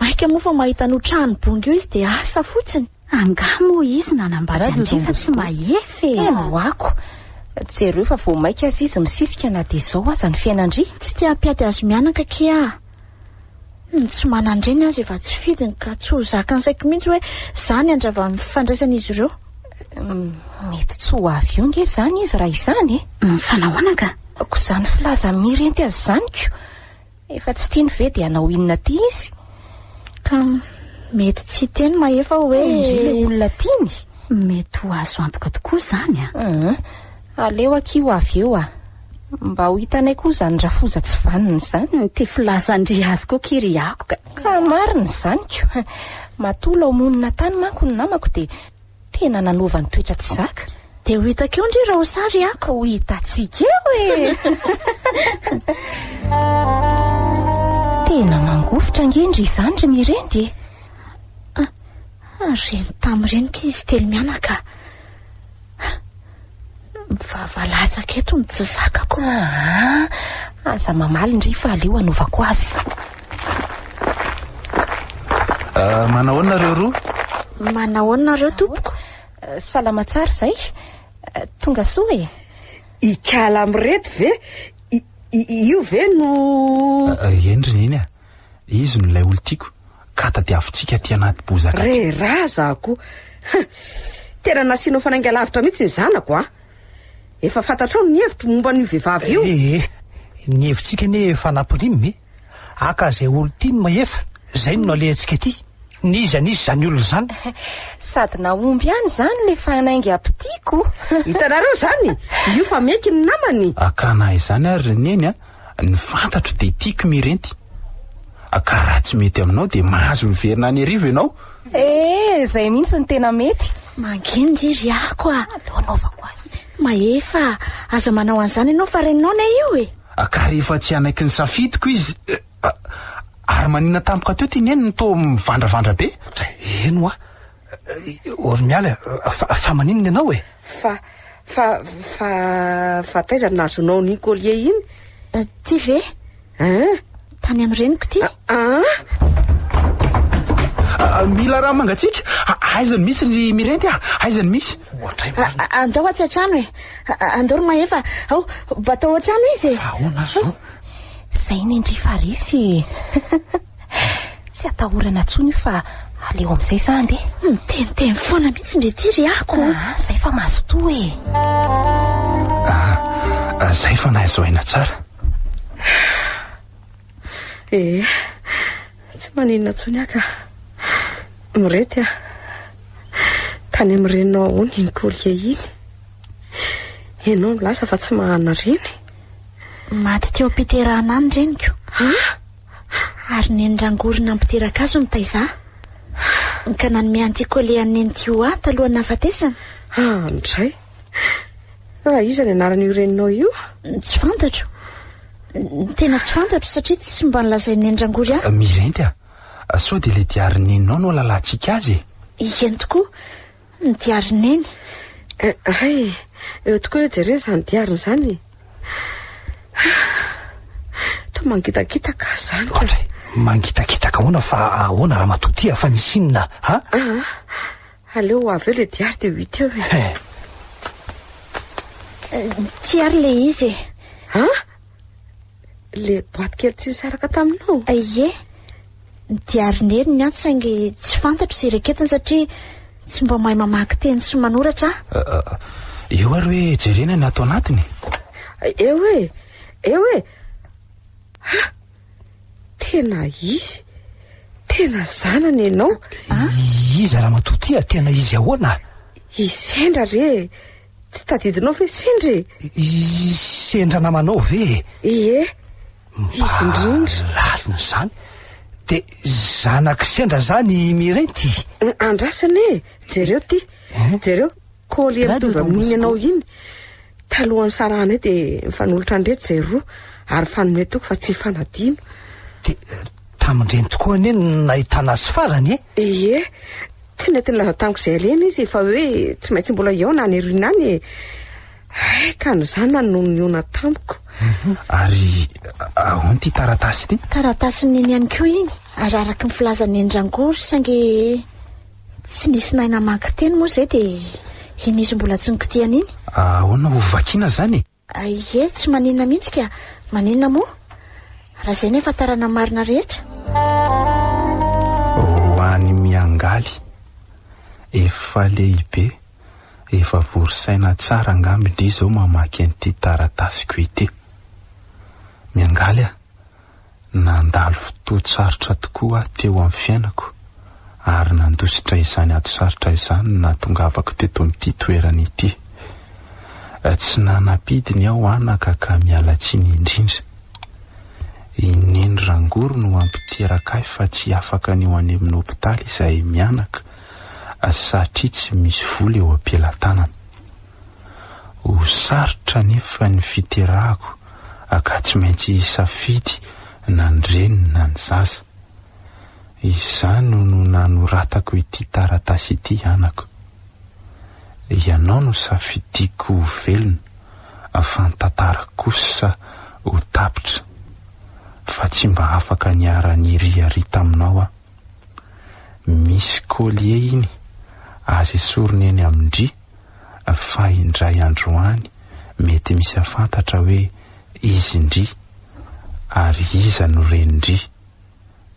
Maika moa fa mahita no trano bongo io izy de asa fotsiny. Angamo izy nanambara fa tsy mahefy e. Hoako. Jereo fa vao maika azy izy misisika na de zao aza ny fiainandry. Tsy tia ampiady azy mianaka kia. Tsy manandreny azy efa tsy fidiny ka tsy ho zakany saiko mihitsy hoe zany andrava mifandraisan'izy ireo. Mety tsy ho avy eo nge zany izy raha izany e. Fa nahoana ka? Ko zany filaza mirenty azy zany ko. Efa tsy tiany ve de hanao inona ty izy? Ka mety tsy teny mahefa hoe le olona tiany. Mety ho azo antoka tokoa zany a. Aleo aky ho avy eo a. Mba ho hitanay koa zany rafoza tsy vaniny zany. Ty filazandry azy koa kiriako ka. Ka marina zany ko. Matolo ao monina tany manko ny namako de tena nanova ny toetra tsy zaka. De ho hitako eo ndry raha ho sary ako. Ho hitantsika eo e. Tena mangofotra ngendry izany ry mirendy e. Reny tamin'ireny ka izy telo mianaka. Vavalatsaka eto ny tsy zakako. Aza mamaly ndry fa aleo anovako azy. Manahoana nareo roa? Manahoana nareo tompoko? Salama tsara zay. Tonga soa e. Ikala amreto ve? Io ve no... Endriny iny a. Izy no ilay olo tiako. Ka tadiavintsika ty anaty bozaka. Razako. Tena nasianao fanaingalavitra mihitsy ny zanako a. Efa fantatrao ny hevitro momba ny vehivavy io. Ny hevitsika ne efa nampirimy. Aka zay olo tiany mahefa. Zay no alehantsika ty. Niza zany olo zany. Sady naomby ihany zany le fanainga apitiako. Hitanareo zany. Io fa meky ny namany. Akana izany ary neny a. Ny fantatro de tiako mirenty. Ka raha tsy mety aminao de mahazo miverina any arivo ianao. Zay mihitsy ny tena mety. Mangindy ry ako a. Aleo anaovako azy. Mahefa aza manao an'izany ianao fa reninao na io e. Ka rehefa tsy anaiky ny safidiko izy. Ary manina tampoka teo ty neny ny to mivandravandra be. Eno a. Ory miala fa maninona ianao e. Fa taiza nazonao ny collier iny. Ty ve? Tany amin'ny reniko ty. Mila raha mangatsika. Aizany misy ny mirenty a. Aizany misy. Andao atsy an-trano e. Andao ry mahefa. Ao, batao an-trano izy e. Ahoana zo. Zay nendry farisy. Tsy atahorana tsony fa aleo amin'izay zany de. Teniteny foana mihitsy ndre ty ry ako. Zay fa mazotoa e. Zay fa nahazoaina tsara. Tsy maninona tsony aka. Mirety a. Tany amin'ny renao ao ny collier iny. Ianao milasa fa tsy mahana reny. Maty teo am-piterahana any reniko. Ary nenyrangorina ampiteraka azy ny taiza. Ka nanomianty kolean'ny Nentio taloha nafatesana. Andray. Iza ny anaran'io reninao io? Tsy fantatro. Tena tsy fantatro satria tsy mba nolazain'ny Andrangory ahy. Mirenty sao dia ilay diarinenao no lalantsika azy. Eny tokoa, ny diarineny. Eo tokoa eo jerena izany diarina izany. Toa mangitakitaka izany. Andray, mangitakitaka ahoana fa ahoana raha matotia fa misy inona, ha? Aleo avy eo ilay diary dia hita eo e. Tiary le izy. Le boaty kely tsy nisaraka taminao? Ie, ny diarineny ny ato saingy tsy fantatro sy reketiny satria tsy mba mahay mamaky teny sy manoratra. Eo ary hoe jerena ny ato anatiny. Eo e. Tena izy. Tena zanany ianao. Izy raha matotia tena izy ahoana? Sendra re. Tsy tadidinao ve sendra? Sendra namanao ve? Ie. Izy indrindra. Lalina izany. Dia zanak' sendra zany Mirenty. Andrasana e. Jereo ty. Jereo koly mitovy amin'iny ianao iny. Talohan'ny sarahana dia mifanolotra andreto izay roa ary fanome toko fa tsy fanadino. Dia tamindreny tokoa anie nahitana azy farany e? Ie. Tsy nety nilaza tamiko izay alena izy fa hoe tsy maintsy mbola eo na anirina any. Ka n'izany nanoniona tamiko. Ary ahoana ty taratasy ty? Taratasy neny ihany koa iny. Araraky ny filazan'ny Andrangory saingy tsy nisy nahy namaky teny moa izay dia izy mbola tsy nikitiana iny. Ahoana ho vakiana zany? Ie, tsy maninona mihitsy ka. Maninona moa? Raha izay nefa tarana marina rehetra. Ho any miangaly. Efa lehibe. Efa vorisaina tsara angamba indray izao mamaky an'ity taratasiko ity. Miangaly nandalo fotoan-tsarotra tokoa teo amin'ny fiainako ary nandositra izany ato sarotra izany natongavako teto amin'ity toerana ity. Tsy nanapidiny aho anaka ka miala tsiny indrindra. Ineny Rangory no ampiteraka ahy fa tsy afaka ny ho any amin'ny hopitaly izay mianaka satria tsy misy vola eo am-pelantanana. Ho sarotra nefa ny fiterahako ka tsy maintsy safidy na ny reniny na ny zaza. Izany no nanoratako ity taratasy ity anako. Ianao no safidiko ho velona afantantara kosa ho tapitra fa tsy mba afaka niara-niry taminao aho. Misy kolie iny azy esoriny eny amindry fa indray androany mety misy afantatra hoe izy indry ary iza no renindry.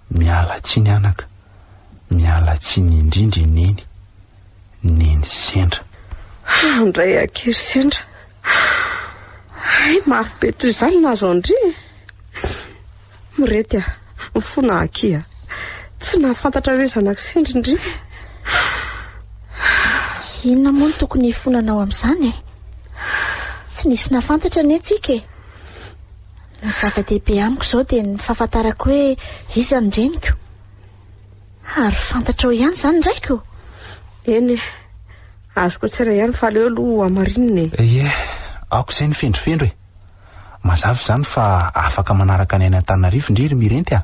Miala tsiny anaka, miala tsiny indrindra neny sendra. Andray akery sendra. Mafy be toy izany nazo andry. Mirety mifona akia. Tsy nahafantatra hoe zanak' sendra indry. Inona moa no tokony hifonanao amin'izany e? Tsy nisy nahafantatra anie tsika e. Ny zava-dehibe amiko izao dia ny fahafantarako hoe iza ny reniko. Ary fantatra ihany izany ndraiko. Eny, azoko tsara ihany fa aleo aloha hamarinina e. Ie, aoko izay ny fendrofendro e. Mazava izany fa afaka manaraka ny any Antananarivo indry Mirenty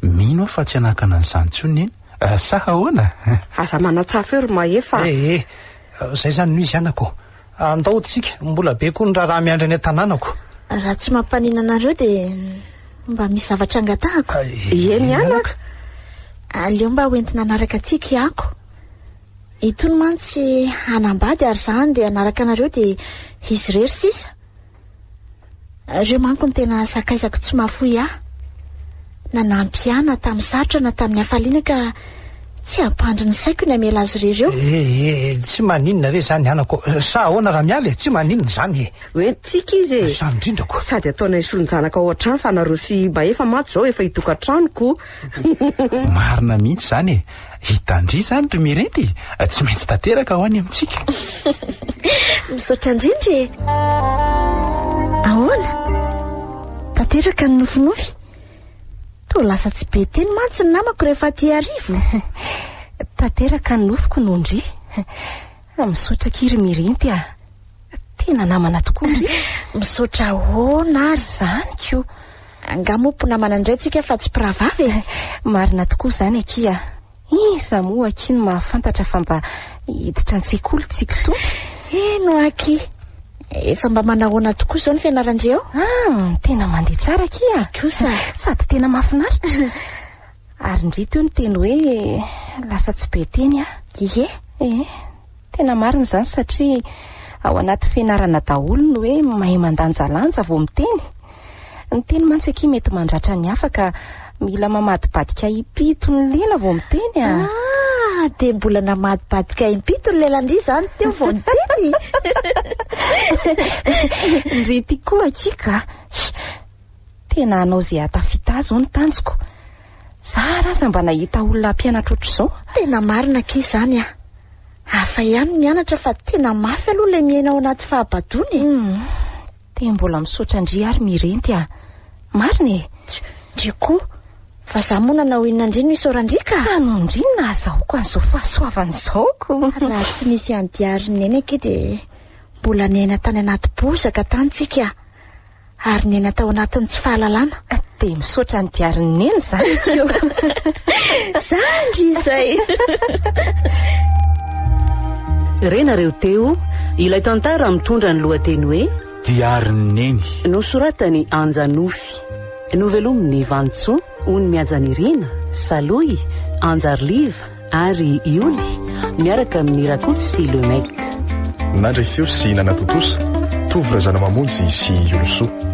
mino fa tsy hanakana an'izany tsony eny. Sa ahoana? Aza manatsafo ero maefa. Izay zany no izy anako. Andao tsika mbola be koa ny raha miandry any an-tanànako. Raha tsy mampanina anareo dia mba misy zavatra angatahako. Eny anaka. Aleo mba hoentina anaraka tsika iako. Itony mantsy hanambady ary izany dia anaraka anareo dia izy rery sisa. Ireo manko ny tena sakaizako tsy mahafoy ahy. Na nampiana tamin'ny sarotra na tamin'ny hafaliana ka tsy ampandry ny saiko ny amela azy ireo. Tsy maninona re zany anako. Sa ahoana raha miala e, tsy maninona zany e. Hoe tsika izy e. Izany indrindrako. Sady ataona isolonjanaka ao an-trano fa nareo sy mba efa maty zao efa hitokantranoko. Marina mihitsy zany e. Hitandry zany ry Mirenty. Tsy maintsy tanteraka ho any amintsika. Misaotra indrindra e. Ahoana? Tanteraka ny nofinofy. Toa lasa tsy be teny mantsy ny namako rehefa aty arivo. tanteraka ny nofoko nondry. Misaotra kiry mirinty a. Tena namana tokoa ndry. Misaotra ahoana ary Zany ko. Angamopy namana indray tsika fa tsy mpiravavy e. Marina tokoa zany akia. Iza moa akia no mahafantatra fa mba hiditra an-tsekoly tsika to. Eno aky. Efa mba manahoana tokoa izao ny fianarandreo? Tena mandeha tsara akia. Kosa Sady tena mahafinaritra. Ary ndry teo ny teny hoe lasa tsy be teny a. Ie. Tena marina zany satria ao anaty fianarana daholo no hoe mahay mandanjalanja vao miteny. Ny teny mantsy akia mety mandratra ny hafa ka mila mamadibadika impito ny lela vao miteny a. Dia mbola namadibadika impito ny lelandry zany teo vao niteny. Ndry ty koa akika. Tena anao izay atafita azy ho ny tanjoko. Zara aza mba nahita olona mpianatra ohatr'izao. Tena marina aky izany a. Hafa ihany mianatra fa tena mafy aloha ilay miaina ao anaty fahabadony. Te mbola misaotra ndry ary mirenty a. Marina e. Ndry koa. Fa za moa nanao inona indray no isaorandrika? Anondry nazahoako an'izao fahasoavany zaoko. Raha tsy misy andiary neny aky dia mbola niaina tany anaty bozaka tany tsika. Ary niaina tao anatin'ny tsy fahalalana. Dia misaotra ny diariny neny zany keo. Zandry izay. Renareo teo ilay tantara mitondra ny lohateny hoe diariny neny, nosoratany Anjanofy, novelomin'ny Vantso, Ony Miajanirina, Saloy, Anjarliva ary Ioly miaraka amin'ny Rakoto sy Lemaitre. Nandray feo sy Nana Totosa, Tovy Razana Mamonjy sy Iolosoa.